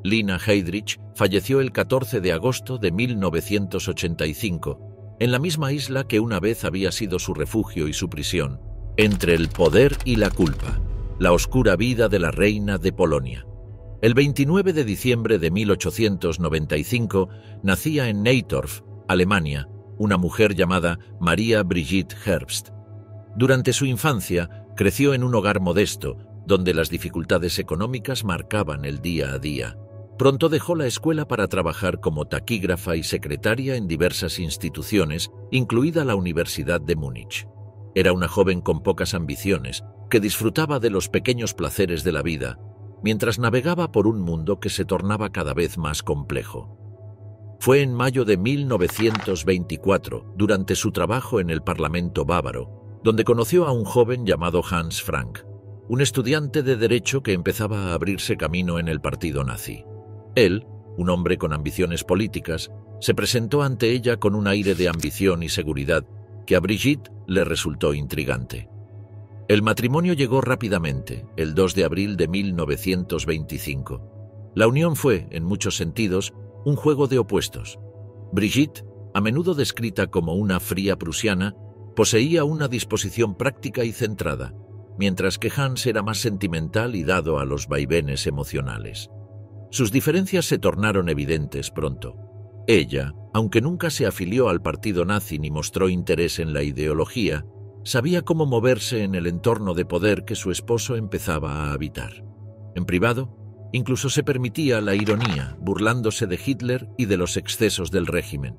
Lina Heydrich falleció el 14 de agosto de 1985, en la misma isla que una vez había sido su refugio y su prisión, entre el poder y la culpa, la oscura vida de la reina de Polonia. El 29 de diciembre de 1895 nacía en Neitorf, Alemania, una mujer llamada Maria Brigitte Herbst. Durante su infancia, creció en un hogar modesto, donde las dificultades económicas marcaban el día a día. Pronto dejó la escuela para trabajar como taquígrafa y secretaria en diversas instituciones, incluida la Universidad de Múnich. Era una joven con pocas ambiciones, que disfrutaba de los pequeños placeres de la vida, mientras navegaba por un mundo que se tornaba cada vez más complejo. Fue en mayo de 1924, durante su trabajo en el Parlamento bávaro, donde conoció a un joven llamado Hans Frank, un estudiante de Derecho que empezaba a abrirse camino en el partido nazi. Él, un hombre con ambiciones políticas, se presentó ante ella con un aire de ambición y seguridad que a Brigitte le resultó intrigante. El matrimonio llegó rápidamente, el 2 de abril de 1925. La unión fue, en muchos sentidos, un juego de opuestos. Brigitte, a menudo descrita como una fría prusiana, poseía una disposición práctica y centrada, mientras que Hans era más sentimental y dado a los vaivenes emocionales. Sus diferencias se tornaron evidentes pronto. Ella, aunque nunca se afilió al partido nazi ni mostró interés en la ideología, sabía cómo moverse en el entorno de poder que su esposo empezaba a habitar. En privado, incluso se permitía la ironía, burlándose de Hitler y de los excesos del régimen.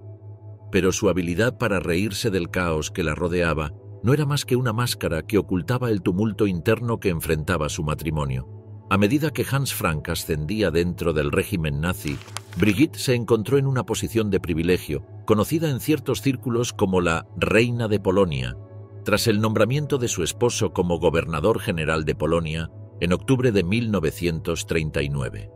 Pero su habilidad para reírse del caos que la rodeaba no era más que una máscara que ocultaba el tumulto interno que enfrentaba su matrimonio. A medida que Hans Frank ascendía dentro del régimen nazi, Brigitte se encontró en una posición de privilegio, conocida en ciertos círculos como la Reina de Polonia, tras el nombramiento de su esposo como gobernador general de Polonia en octubre de 1939.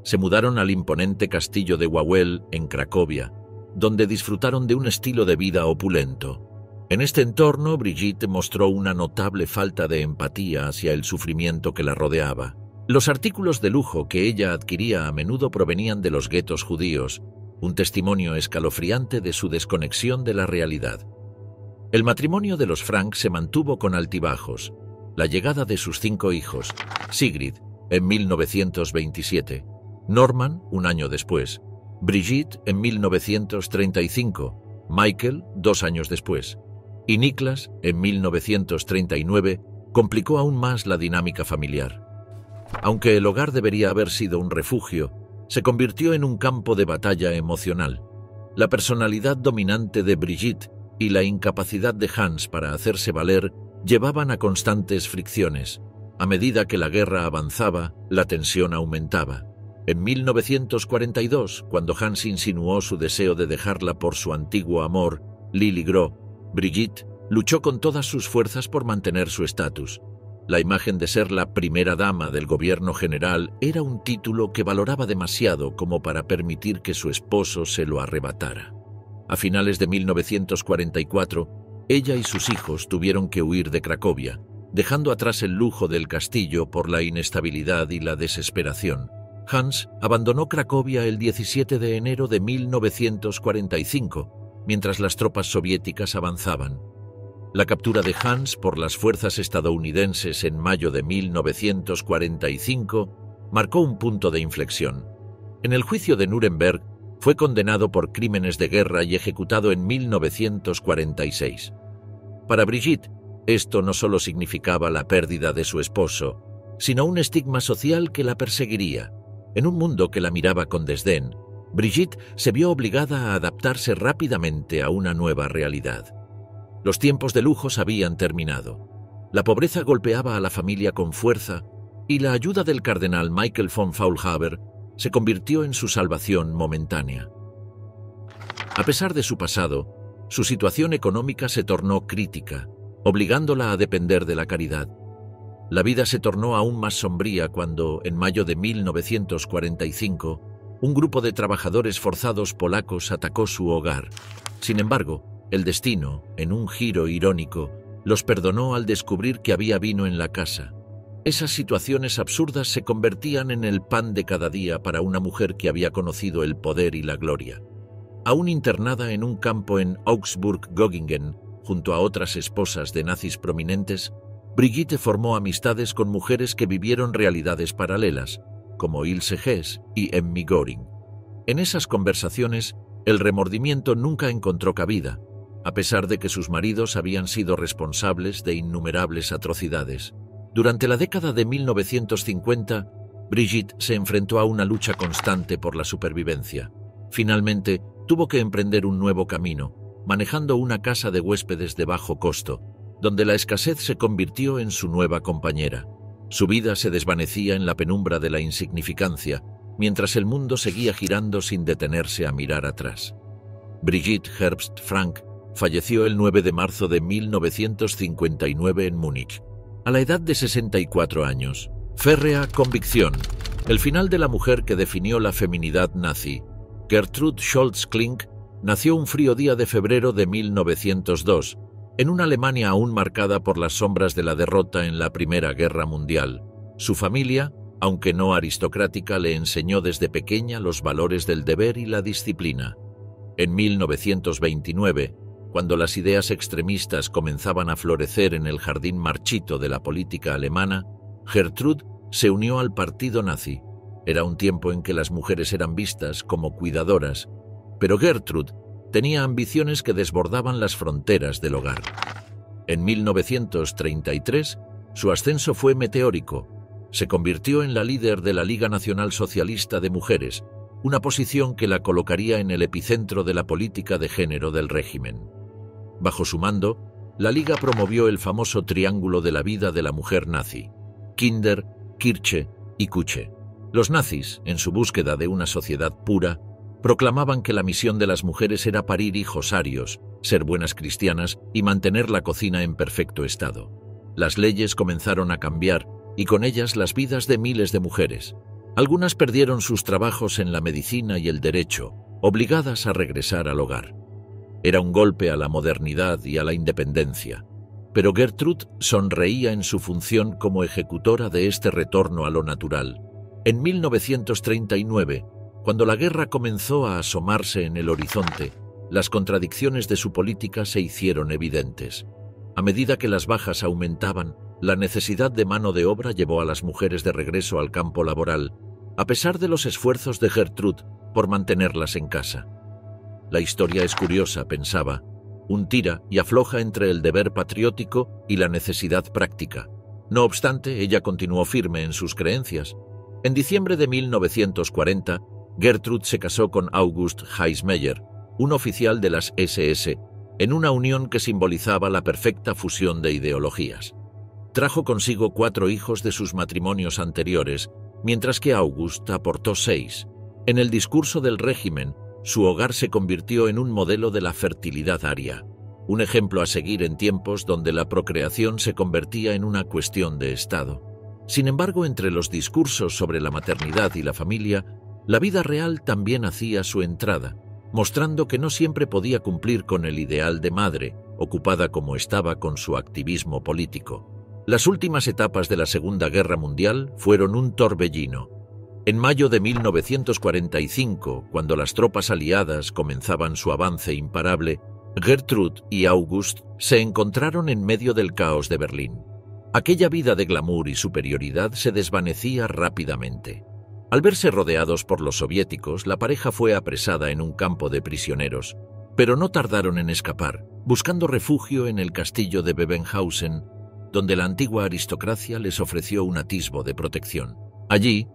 Se mudaron al imponente castillo de Wawel, en Cracovia, donde disfrutaron de un estilo de vida opulento. En este entorno, Brigitte mostró una notable falta de empatía hacia el sufrimiento que la rodeaba. Los artículos de lujo que ella adquiría a menudo provenían de los guetos judíos, un testimonio escalofriante de su desconexión de la realidad. El matrimonio de los Frank se mantuvo con altibajos. La llegada de sus 5 hijos, Sigrid, en 1927, Norman, un año después, Brigitte, en 1935, Michael, 2 años después, y Niklas, en 1939, complicó aún más la dinámica familiar. Aunque el hogar debería haber sido un refugio, se convirtió en un campo de batalla emocional. La personalidad dominante de Brigitte y la incapacidad de Hans para hacerse valer llevaban a constantes fricciones. A medida que la guerra avanzaba, la tensión aumentaba. En 1942, cuando Hans insinuó su deseo de dejarla por su antiguo amor, Lily Groh, Brigitte luchó con todas sus fuerzas por mantener su estatus. La imagen de ser la primera dama del gobierno general era un título que valoraba demasiado como para permitir que su esposo se lo arrebatara. A finales de 1944, ella y sus hijos tuvieron que huir de Cracovia, dejando atrás el lujo del castillo por la inestabilidad y la desesperación. Hans abandonó Cracovia el 17 de enero de 1945, mientras las tropas soviéticas avanzaban. La captura de Hans por las fuerzas estadounidenses en mayo de 1945 marcó un punto de inflexión. En el juicio de Nuremberg, fue condenado por crímenes de guerra y ejecutado en 1946. Para Brigitte, esto no solo significaba la pérdida de su esposo, sino un estigma social que la perseguiría. En un mundo que la miraba con desdén, Brigitte se vio obligada a adaptarse rápidamente a una nueva realidad. Los tiempos de lujos habían terminado. La pobreza golpeaba a la familia con fuerza y la ayuda del cardenal Michael von Faulhaber se convirtió en su salvación momentánea. A pesar de su pasado, su situación económica se tornó crítica, obligándola a depender de la caridad. La vida se tornó aún más sombría cuando, en mayo de 1945, un grupo de trabajadores forzados polacos atacó su hogar. Sin embargo, el destino, en un giro irónico, los perdonó al descubrir que había vino en la casa. Esas situaciones absurdas se convertían en el pan de cada día para una mujer que había conocido el poder y la gloria. Aún internada en un campo en Augsburg-Göggingen, junto a otras esposas de nazis prominentes, Brigitte formó amistades con mujeres que vivieron realidades paralelas, como Ilse Hess y Emmy Göring. En esas conversaciones, el remordimiento nunca encontró cabida, a pesar de que sus maridos habían sido responsables de innumerables atrocidades. Durante la década de 1950, Brigitte se enfrentó a una lucha constante por la supervivencia. Finalmente, tuvo que emprender un nuevo camino, manejando una casa de huéspedes de bajo costo, donde la escasez se convirtió en su nueva compañera. Su vida se desvanecía en la penumbra de la insignificancia, mientras el mundo seguía girando sin detenerse a mirar atrás. Brigitte Herbst Frank falleció el 9 de marzo de 1959 en Múnich, a la edad de 64 años. Férrea convicción. El final de la mujer que definió la feminidad nazi. Gertrude Scholz-Klink nació un frío día de febrero de 1902, en una Alemania aún marcada por las sombras de la derrota en la Primera Guerra Mundial. Su familia, aunque no aristocrática, le enseñó desde pequeña los valores del deber y la disciplina. En 1929, cuando las ideas extremistas comenzaban a florecer en el jardín marchito de la política alemana, Gertrude se unió al partido nazi. Era un tiempo en que las mujeres eran vistas como cuidadoras, pero Gertrude tenía ambiciones que desbordaban las fronteras del hogar. En 1933, su ascenso fue meteórico. Se convirtió en la líder de la Liga Nacional Socialista de Mujeres, una posición que la colocaría en el epicentro de la política de género del régimen. Bajo su mando, la Liga promovió el famoso triángulo de la vida de la mujer nazi: Kinder, Kirche y Kuche. Los nazis, en su búsqueda de una sociedad pura, proclamaban que la misión de las mujeres era parir hijos arios, ser buenas cristianas y mantener la cocina en perfecto estado. Las leyes comenzaron a cambiar y con ellas las vidas de miles de mujeres. Algunas perdieron sus trabajos en la medicina y el derecho, obligadas a regresar al hogar. Era un golpe a la modernidad y a la independencia, pero Gertrude sonreía en su función como ejecutora de este retorno a lo natural. En 1939, cuando la guerra comenzó a asomarse en el horizonte, las contradicciones de su política se hicieron evidentes. A medida que las bajas aumentaban, la necesidad de mano de obra llevó a las mujeres de regreso al campo laboral, a pesar de los esfuerzos de Gertrude por mantenerlas en casa. La historia es curiosa, pensaba, un tira y afloja entre el deber patriótico y la necesidad práctica. No obstante, ella continuó firme en sus creencias. En diciembre de 1940, Gertrude se casó con August Heismeyer, un oficial de las SS, en una unión que simbolizaba la perfecta fusión de ideologías. Trajo consigo 4 hijos de sus matrimonios anteriores, mientras que August aportó 6. En el discurso del régimen, su hogar se convirtió en un modelo de la fertilidad aria, un ejemplo a seguir en tiempos donde la procreación se convertía en una cuestión de Estado. Sin embargo, entre los discursos sobre la maternidad y la familia, la vida real también hacía su entrada, mostrando que no siempre podía cumplir con el ideal de madre, ocupada como estaba con su activismo político. Las últimas etapas de la Segunda Guerra Mundial fueron un torbellino. En mayo de 1945, cuando las tropas aliadas comenzaban su avance imparable, Gertrude y August se encontraron en medio del caos de Berlín. Aquella vida de glamour y superioridad se desvanecía rápidamente. Al verse rodeados por los soviéticos, la pareja fue apresada en un campo de prisioneros, pero no tardaron en escapar, buscando refugio en el castillo de Bebenhausen, donde la antigua aristocracia les ofreció un atisbo de protección. Allí,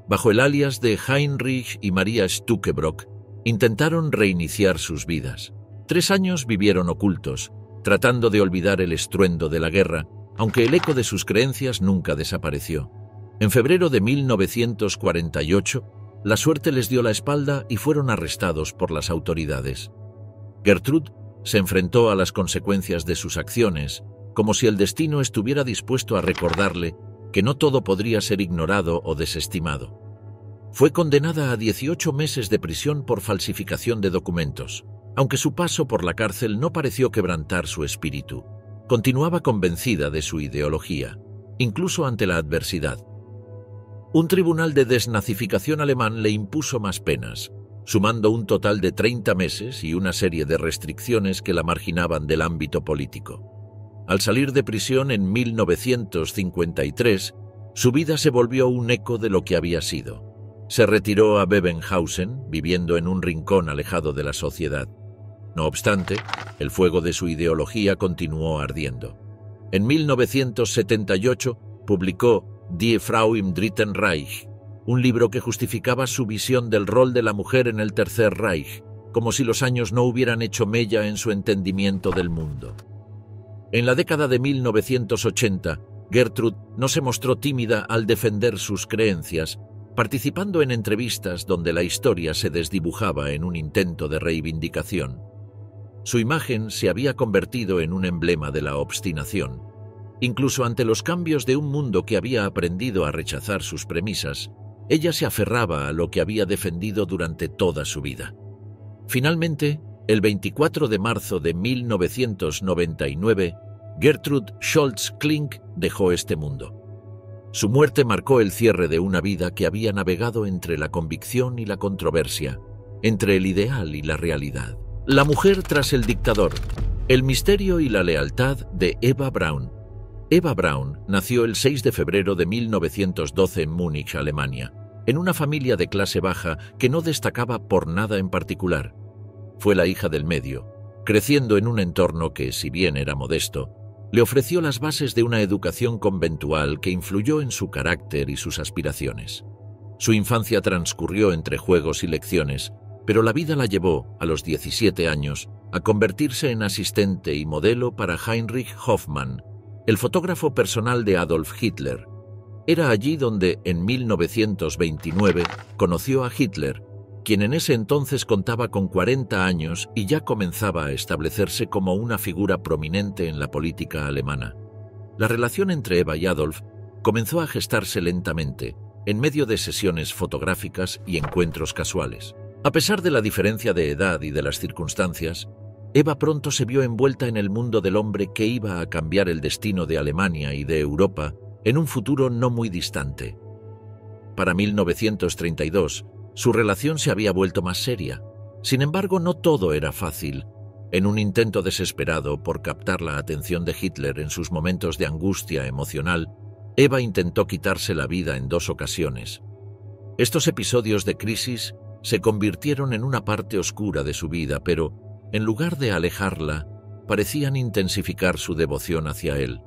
bajo el alias de Heinrich y Maria Stuckebrock, intentaron reiniciar sus vidas. 3 años vivieron ocultos, tratando de olvidar el estruendo de la guerra, aunque el eco de sus creencias nunca desapareció. En febrero de 1948, la suerte les dio la espalda y fueron arrestados por las autoridades. Gertrude se enfrentó a las consecuencias de sus acciones, como si el destino estuviera dispuesto a recordarle que no todo podría ser ignorado o desestimado. Fue condenada a 18 meses de prisión por falsificación de documentos. Aunque su paso por la cárcel no pareció quebrantar su espíritu, continuaba convencida de su ideología, incluso ante la adversidad. Un tribunal de desnazificación alemán le impuso más penas, sumando un total de 30 meses y una serie de restricciones que la marginaban del ámbito político. Al salir de prisión en 1953, su vida se volvió un eco de lo que había sido. Se retiró a Bebenhausen, viviendo en un rincón alejado de la sociedad. No obstante, el fuego de su ideología continuó ardiendo. En 1978 publicó Die Frau im Dritten Reich, un libro que justificaba su visión del rol de la mujer en el Tercer Reich, como si los años no hubieran hecho mella en su entendimiento del mundo. En la década de 1980, Gertrude no se mostró tímida al defender sus creencias, participando en entrevistas donde la historia se desdibujaba en un intento de reivindicación. Su imagen se había convertido en un emblema de la obstinación. Incluso ante los cambios de un mundo que había aprendido a rechazar sus premisas, ella se aferraba a lo que había defendido durante toda su vida. Finalmente, el 24 de marzo de 1999, Gertrude Scholz-Klink dejó este mundo. Su muerte marcó el cierre de una vida que había navegado entre la convicción y la controversia, entre el ideal y la realidad. La mujer tras el dictador, el misterio y la lealtad de Eva Braun. Eva Braun nació el 6 de febrero de 1912 en Múnich, Alemania, en una familia de clase baja que no destacaba por nada en particular. Fue la hija del medio, creciendo en un entorno que, si bien era modesto, le ofreció las bases de una educación conventual que influyó en su carácter y sus aspiraciones. Su infancia transcurrió entre juegos y lecciones, pero la vida la llevó, a los 17 años, a convertirse en asistente y modelo para Heinrich Hoffmann, el fotógrafo personal de Adolf Hitler. Era allí donde, en 1929, conoció a Hitler, quien en ese entonces contaba con 40 años y ya comenzaba a establecerse como una figura prominente en la política alemana. La relación entre Eva y Adolf comenzó a gestarse lentamente, en medio de sesiones fotográficas y encuentros casuales. A pesar de la diferencia de edad y de las circunstancias, Eva pronto se vio envuelta en el mundo del hombre que iba a cambiar el destino de Alemania y de Europa en un futuro no muy distante. Para 1932, su relación se había vuelto más seria. Sin embargo, no todo era fácil. En un intento desesperado por captar la atención de Hitler en sus momentos de angustia emocional, Eva intentó quitarse la vida en 2 ocasiones. Estos episodios de crisis se convirtieron en una parte oscura de su vida, pero, en lugar de alejarla, parecían intensificar su devoción hacia él.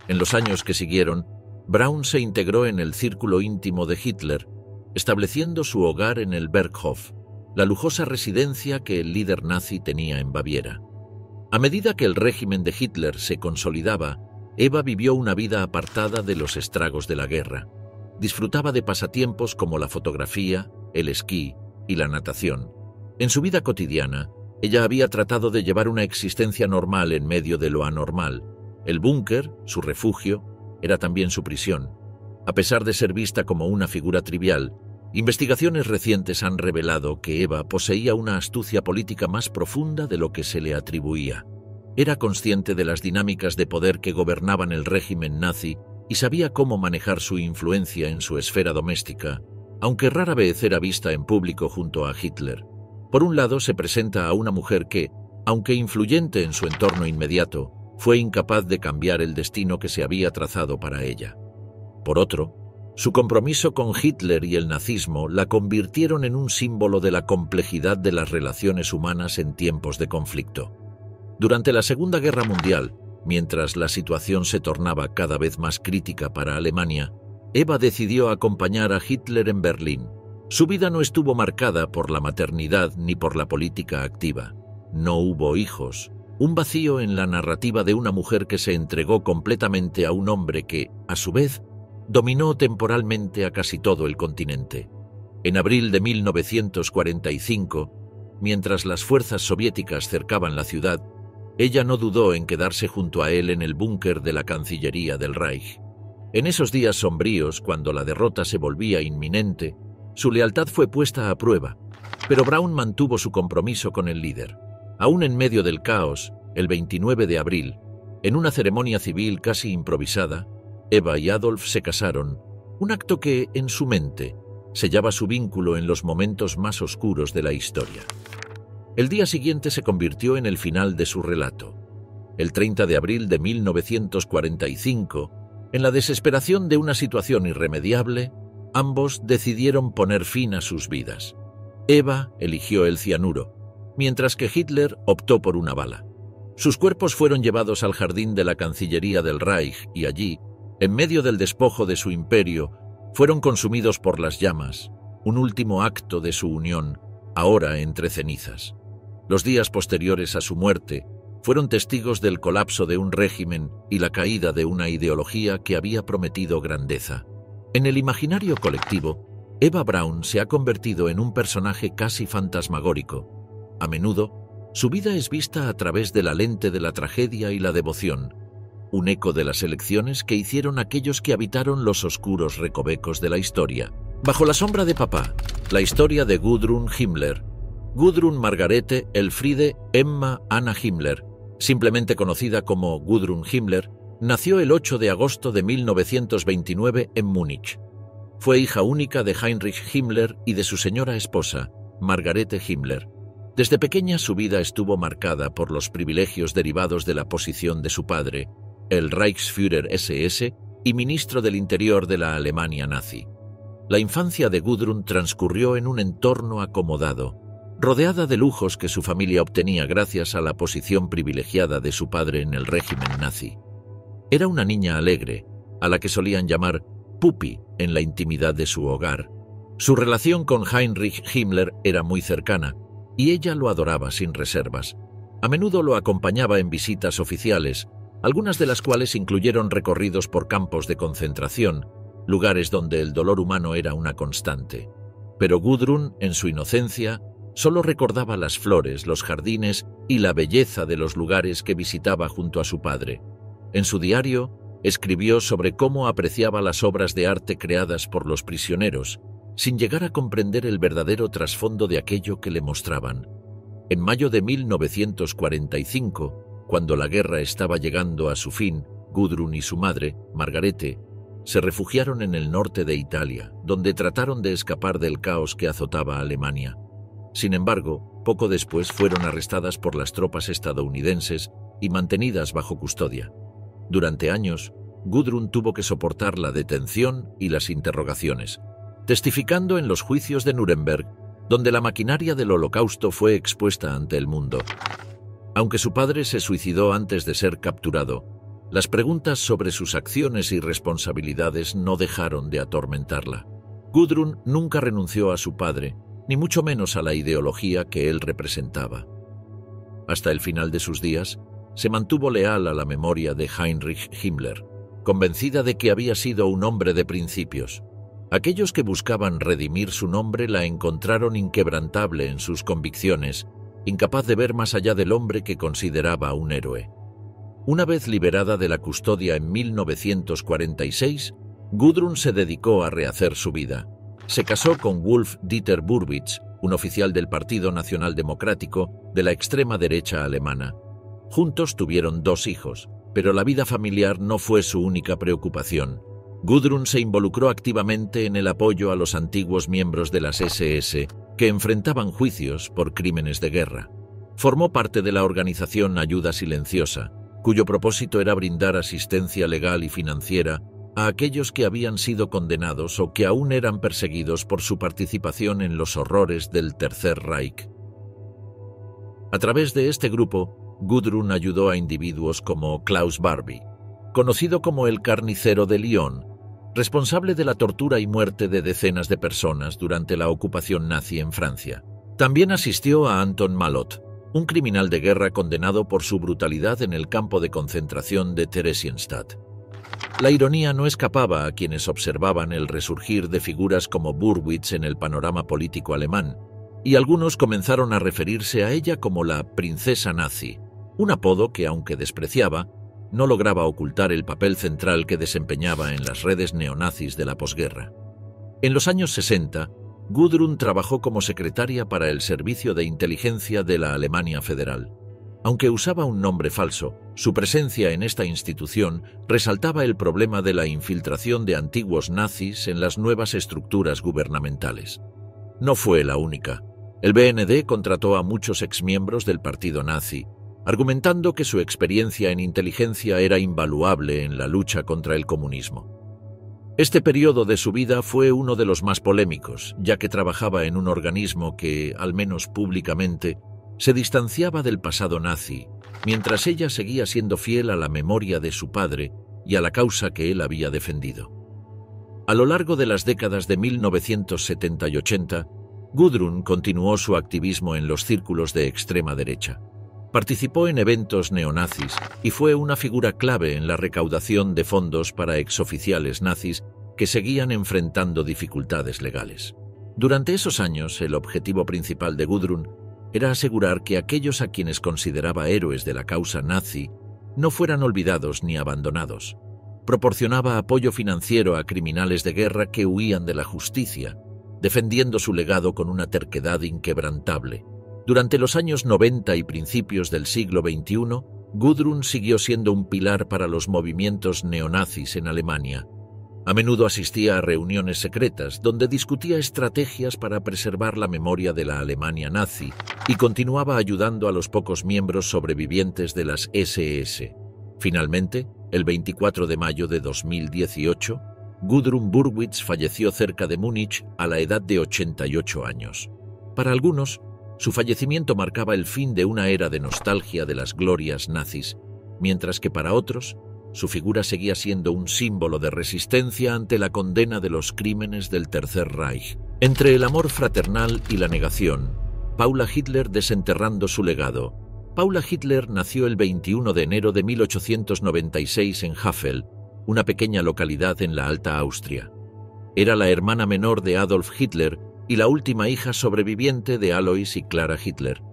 En los años que siguieron, Braun se integró en el círculo íntimo de Hitler, estableciendo su hogar en el Berghof, la lujosa residencia que el líder nazi tenía en Baviera. A medida que el régimen de Hitler se consolidaba, Eva vivió una vida apartada de los estragos de la guerra. Disfrutaba de pasatiempos como la fotografía, el esquí y la natación. En su vida cotidiana, ella había tratado de llevar una existencia normal en medio de lo anormal. El búnker, su refugio, era también su prisión. A pesar de ser vista como una figura trivial, investigaciones recientes han revelado que Eva poseía una astucia política más profunda de lo que se le atribuía. Era consciente de las dinámicas de poder que gobernaban el régimen nazi y sabía cómo manejar su influencia en su esfera doméstica, aunque rara vez era vista en público junto a Hitler. Por un lado, se presenta a una mujer que, aunque influyente en su entorno inmediato, fue incapaz de cambiar el destino que se había trazado para ella. Por otro, su compromiso con Hitler y el nazismo la convirtieron en un símbolo de la complejidad de las relaciones humanas en tiempos de conflicto. Durante la Segunda Guerra Mundial, mientras la situación se tornaba cada vez más crítica para Alemania, Eva decidió acompañar a Hitler en Berlín. Su vida no estuvo marcada por la maternidad ni por la política activa. No hubo hijos, un vacío en la narrativa de una mujer que se entregó completamente a un hombre que, a su vez, dominó temporalmente a casi todo el continente. En abril de 1945, mientras las fuerzas soviéticas cercaban la ciudad, ella no dudó en quedarse junto a él en el búnker de la Cancillería del Reich. En esos días sombríos, cuando la derrota se volvía inminente, su lealtad fue puesta a prueba, pero Braun mantuvo su compromiso con el líder. Aún en medio del caos, el 29 de abril, en una ceremonia civil casi improvisada, Eva y Adolf se casaron, un acto que, en su mente, sellaba su vínculo en los momentos más oscuros de la historia. El día siguiente se convirtió en el final de su relato. El 30 de abril de 1945, en la desesperación de una situación irremediable, ambos decidieron poner fin a sus vidas. Eva eligió el cianuro, mientras que Hitler optó por una bala. Sus cuerpos fueron llevados al jardín de la Cancillería del Reich y allí, en medio del despojo de su imperio, Fueron consumidos por las llamas, un último acto de su unión, ahora entre cenizas. Los días posteriores a su muerte fueron testigos del colapso de un régimen y la caída de una ideología que había prometido grandeza. En el imaginario colectivo, Eva Braun se ha convertido en un personaje casi fantasmagórico. A menudo, su vida es vista a través de la lente de la tragedia y la devoción, un eco de las elecciones que hicieron aquellos que habitaron los oscuros recovecos de la historia. Bajo la sombra de papá, la historia de Gudrun Himmler. Gudrun Margarete Elfriede Emma Anna Himmler, simplemente conocida como Gudrun Himmler, nació el 8 de agosto de 1929 en Múnich. Fue hija única de Heinrich Himmler y de su señora esposa, Margarete Himmler. Desde pequeña su vida estuvo marcada por los privilegios derivados de la posición de su padre, el Reichsführer SS y ministro del Interior de la Alemania nazi. La infancia de Gudrun transcurrió en un entorno acomodado, rodeada de lujos que su familia obtenía gracias a la posición privilegiada de su padre en el régimen nazi. Era una niña alegre, a la que solían llamar Pupi en la intimidad de su hogar. Su relación con Heinrich Himmler era muy cercana, y ella lo adoraba sin reservas. A menudo lo acompañaba en visitas oficiales, algunas de las cuales incluyeron recorridos por campos de concentración, lugares donde el dolor humano era una constante. Pero Gudrun, en su inocencia, solo recordaba las flores, los jardines y la belleza de los lugares que visitaba junto a su padre. En su diario, escribió sobre cómo apreciaba las obras de arte creadas por los prisioneros, sin llegar a comprender el verdadero trasfondo de aquello que le mostraban. En mayo de 1945, cuando la guerra estaba llegando a su fin, Gudrun y su madre, Margarete, se refugiaron en el norte de Italia, donde trataron de escapar del caos que azotaba a Alemania. Sin embargo, poco después fueron arrestadas por las tropas estadounidenses y mantenidas bajo custodia. Durante años, Gudrun tuvo que soportar la detención y las interrogaciones, testificando en los juicios de Nuremberg, donde la maquinaria del Holocausto fue expuesta ante el mundo. Aunque su padre se suicidó antes de ser capturado, las preguntas sobre sus acciones y responsabilidades no dejaron de atormentarla. Gudrun nunca renunció a su padre, ni mucho menos a la ideología que él representaba. Hasta el final de sus días, se mantuvo leal a la memoria de Heinrich Himmler, convencida de que había sido un hombre de principios. Aquellos que buscaban redimir su nombre la encontraron inquebrantable en sus convicciones, incapaz de ver más allá del hombre que consideraba un héroe. Una vez liberada de la custodia en 1946, Gudrun se dedicó a rehacer su vida. Se casó con Wolf Dieter Burwitz, un oficial del Partido Nacional Democrático de la extrema derecha alemana. Juntos tuvieron 2 hijos, pero la vida familiar no fue su única preocupación. Gudrun se involucró activamente en el apoyo a los antiguos miembros de las SS que enfrentaban juicios por crímenes de guerra. Formó parte de la organización Ayuda Silenciosa, cuyo propósito era brindar asistencia legal y financiera a aquellos que habían sido condenados o que aún eran perseguidos por su participación en los horrores del Tercer Reich. A través de este grupo, Gudrun ayudó a individuos como Klaus Barbie, conocido como el carnicero de Lyon, responsable de la tortura y muerte de decenas de personas durante la ocupación nazi en Francia. También asistió a Anton Malot, un criminal de guerra condenado por su brutalidad en el campo de concentración de Theresienstadt. La ironía no escapaba a quienes observaban el resurgir de figuras como Burwitz en el panorama político alemán, y algunos comenzaron a referirse a ella como la princesa nazi, un apodo que, aunque despreciaba, no lograba ocultar el papel central que desempeñaba en las redes neonazis de la posguerra. En los años 60, Gudrun trabajó como secretaria para el Servicio de Inteligencia de la Alemania Federal. Aunque usaba un nombre falso, su presencia en esta institución resaltaba el problema de la infiltración de antiguos nazis en las nuevas estructuras gubernamentales. No fue la única. El BND contrató a muchos exmiembros del partido nazi, argumentando que su experiencia en inteligencia era invaluable en la lucha contra el comunismo. Este periodo de su vida fue uno de los más polémicos, ya que trabajaba en un organismo que, al menos públicamente, se distanciaba del pasado nazi, mientras ella seguía siendo fiel a la memoria de su padre y a la causa que él había defendido. A lo largo de las décadas de 1970 y 80, Gudrun continuó su activismo en los círculos de extrema derecha. Participó en eventos neonazis y fue una figura clave en la recaudación de fondos para exoficiales nazis que seguían enfrentando dificultades legales. Durante esos años, el objetivo principal de Gudrun era asegurar que aquellos a quienes consideraba héroes de la causa nazi no fueran olvidados ni abandonados. Proporcionaba apoyo financiero a criminales de guerra que huían de la justicia, defendiendo su legado con una terquedad inquebrantable. Durante los años 90 y principios del siglo XXI, Gudrun siguió siendo un pilar para los movimientos neonazis en Alemania. A menudo asistía a reuniones secretas donde discutía estrategias para preservar la memoria de la Alemania nazi y continuaba ayudando a los pocos miembros sobrevivientes de las SS. Finalmente, el 24 de mayo de 2018, Gudrun Burwitz falleció cerca de Múnich a la edad de 88 años. Para algunos, su fallecimiento marcaba el fin de una era de nostalgia de las glorias nazis, mientras que para otros, su figura seguía siendo un símbolo de resistencia ante la condena de los crímenes del Tercer Reich. Entre el amor fraternal y la negación, Paula Hitler desenterrando su legado. Paula Hitler nació el 21 de enero de 1896 en Havel, una pequeña localidad en la Alta Austria. Era la hermana menor de Adolf Hitler y la última hija sobreviviente de Alois y Clara Hitler.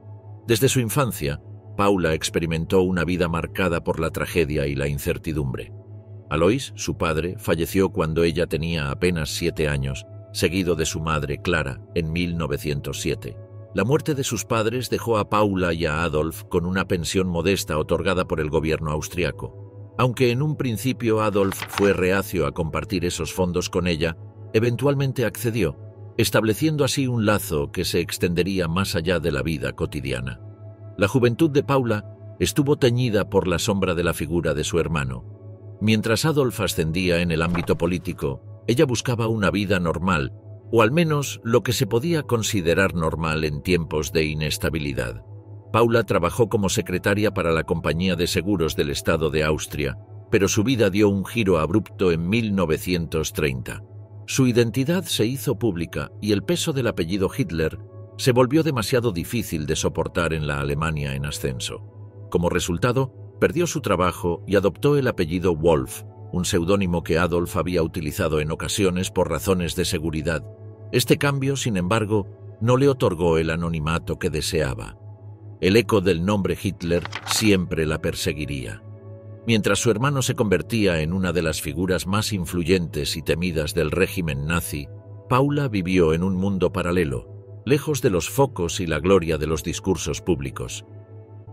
Desde su infancia, Paula experimentó una vida marcada por la tragedia y la incertidumbre. Alois, su padre, falleció cuando ella tenía apenas 7 años, seguido de su madre, Clara, en 1907. La muerte de sus padres dejó a Paula y a Adolf con una pensión modesta otorgada por el gobierno austriaco. Aunque en un principio Adolf fue reacio a compartir esos fondos con ella, eventualmente accedió, estableciendo así un lazo que se extendería más allá de la vida cotidiana. La juventud de Paula estuvo teñida por la sombra de la figura de su hermano. Mientras Adolf ascendía en el ámbito político, ella buscaba una vida normal, o al menos lo que se podía considerar normal en tiempos de inestabilidad. Paula trabajó como secretaria para la Compañía de Seguros del Estado de Austria, pero su vida dio un giro abrupto en 1930. Su identidad se hizo pública y el peso del apellido Hitler se volvió demasiado difícil de soportar en la Alemania en ascenso. Como resultado, perdió su trabajo y adoptó el apellido Wolf, un seudónimo que Adolf había utilizado en ocasiones por razones de seguridad. Este cambio, sin embargo, no le otorgó el anonimato que deseaba. El eco del nombre Hitler siempre la perseguiría. Mientras su hermano se convertía en una de las figuras más influyentes y temidas del régimen nazi, Paula vivió en un mundo paralelo, lejos de los focos y la gloria de los discursos públicos.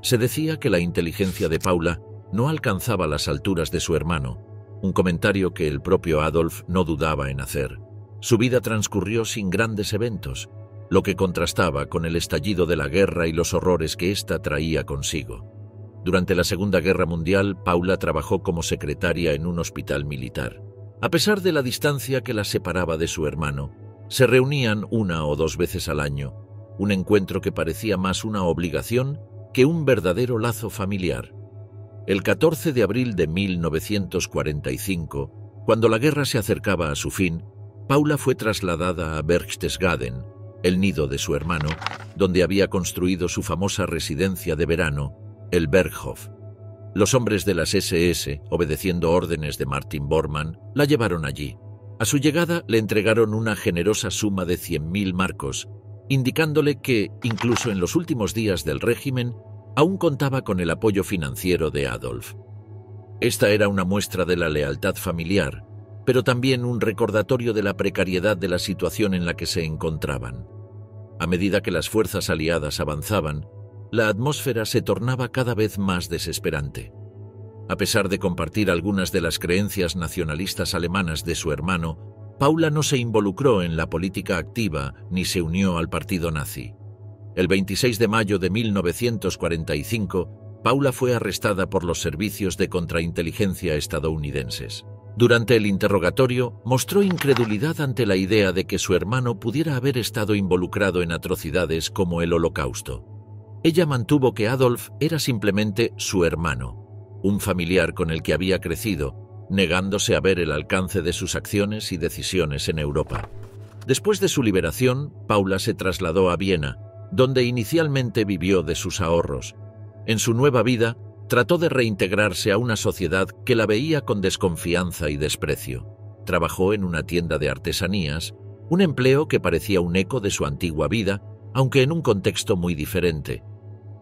Se decía que la inteligencia de Paula no alcanzaba las alturas de su hermano, un comentario que el propio Adolf no dudaba en hacer. Su vida transcurrió sin grandes eventos, lo que contrastaba con el estallido de la guerra y los horrores que ésta traía consigo. Durante la Segunda Guerra Mundial, Paula trabajó como secretaria en un hospital militar. A pesar de la distancia que la separaba de su hermano, se reunían 1 o 2 veces al año, un encuentro que parecía más una obligación que un verdadero lazo familiar. El 14 de abril de 1945, cuando la guerra se acercaba a su fin, Paula fue trasladada a Berchtesgaden, el nido de su hermano, donde había construido su famosa residencia de verano, el Berghof. Los hombres de las SS, obedeciendo órdenes de Martin Bormann, la llevaron allí. A su llegada le entregaron una generosa suma de 100.000 marcos, indicándole que, incluso en los últimos días del régimen, aún contaba con el apoyo financiero de Adolf. Esta era una muestra de la lealtad familiar, pero también un recordatorio de la precariedad de la situación en la que se encontraban. A medida que las fuerzas aliadas avanzaban, la atmósfera se tornaba cada vez más desesperante. A pesar de compartir algunas de las creencias nacionalistas alemanas de su hermano, Paula no se involucró en la política activa ni se unió al partido nazi. El 26 de mayo de 1945, Paula fue arrestada por los servicios de contrainteligencia estadounidenses. Durante el interrogatorio, mostró incredulidad ante la idea de que su hermano pudiera haber estado involucrado en atrocidades como el Holocausto. Ella mantuvo que Adolf era simplemente su hermano, un familiar con el que había crecido, negándose a ver el alcance de sus acciones y decisiones en Europa. Después de su liberación, Paula se trasladó a Viena, donde inicialmente vivió de sus ahorros. En su nueva vida, trató de reintegrarse a una sociedad que la veía con desconfianza y desprecio. Trabajó en una tienda de artesanías, un empleo que parecía un eco de su antigua vida, aunque en un contexto muy diferente.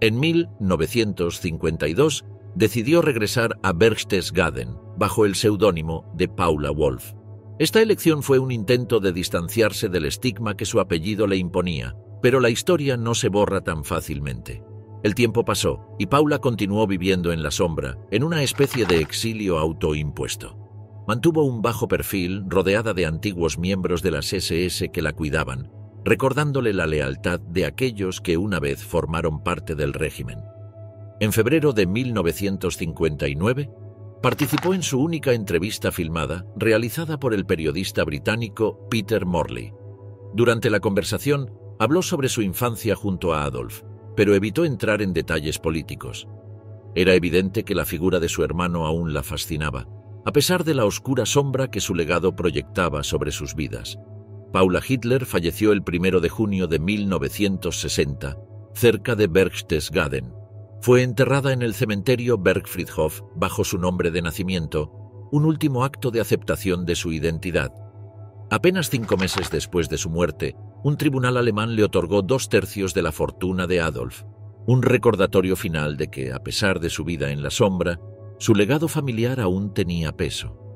En 1952 decidió regresar a Berchtesgaden, bajo el seudónimo de Paula Wolf. Esta elección fue un intento de distanciarse del estigma que su apellido le imponía, pero la historia no se borra tan fácilmente. El tiempo pasó y Paula continuó viviendo en la sombra, en una especie de exilio autoimpuesto. Mantuvo un bajo perfil rodeada de antiguos miembros de las SS que la cuidaban, recordándole la lealtad de aquellos que una vez formaron parte del régimen. En febrero de 1959, participó en su única entrevista filmada, realizada por el periodista británico Peter Morley. Durante la conversación, habló sobre su infancia junto a Adolf, pero evitó entrar en detalles políticos. Era evidente que la figura de su hermano aún la fascinaba, a pesar de la oscura sombra que su legado proyectaba sobre sus vidas. Paula Hitler falleció el 1 de junio de 1960, cerca de Berchtesgaden. Fue enterrada en el cementerio Bergfriedhof bajo su nombre de nacimiento, un último acto de aceptación de su identidad. Apenas 5 meses después de su muerte, un tribunal alemán le otorgó 2/3 de la fortuna de Adolf, un recordatorio final de que, a pesar de su vida en la sombra, su legado familiar aún tenía peso.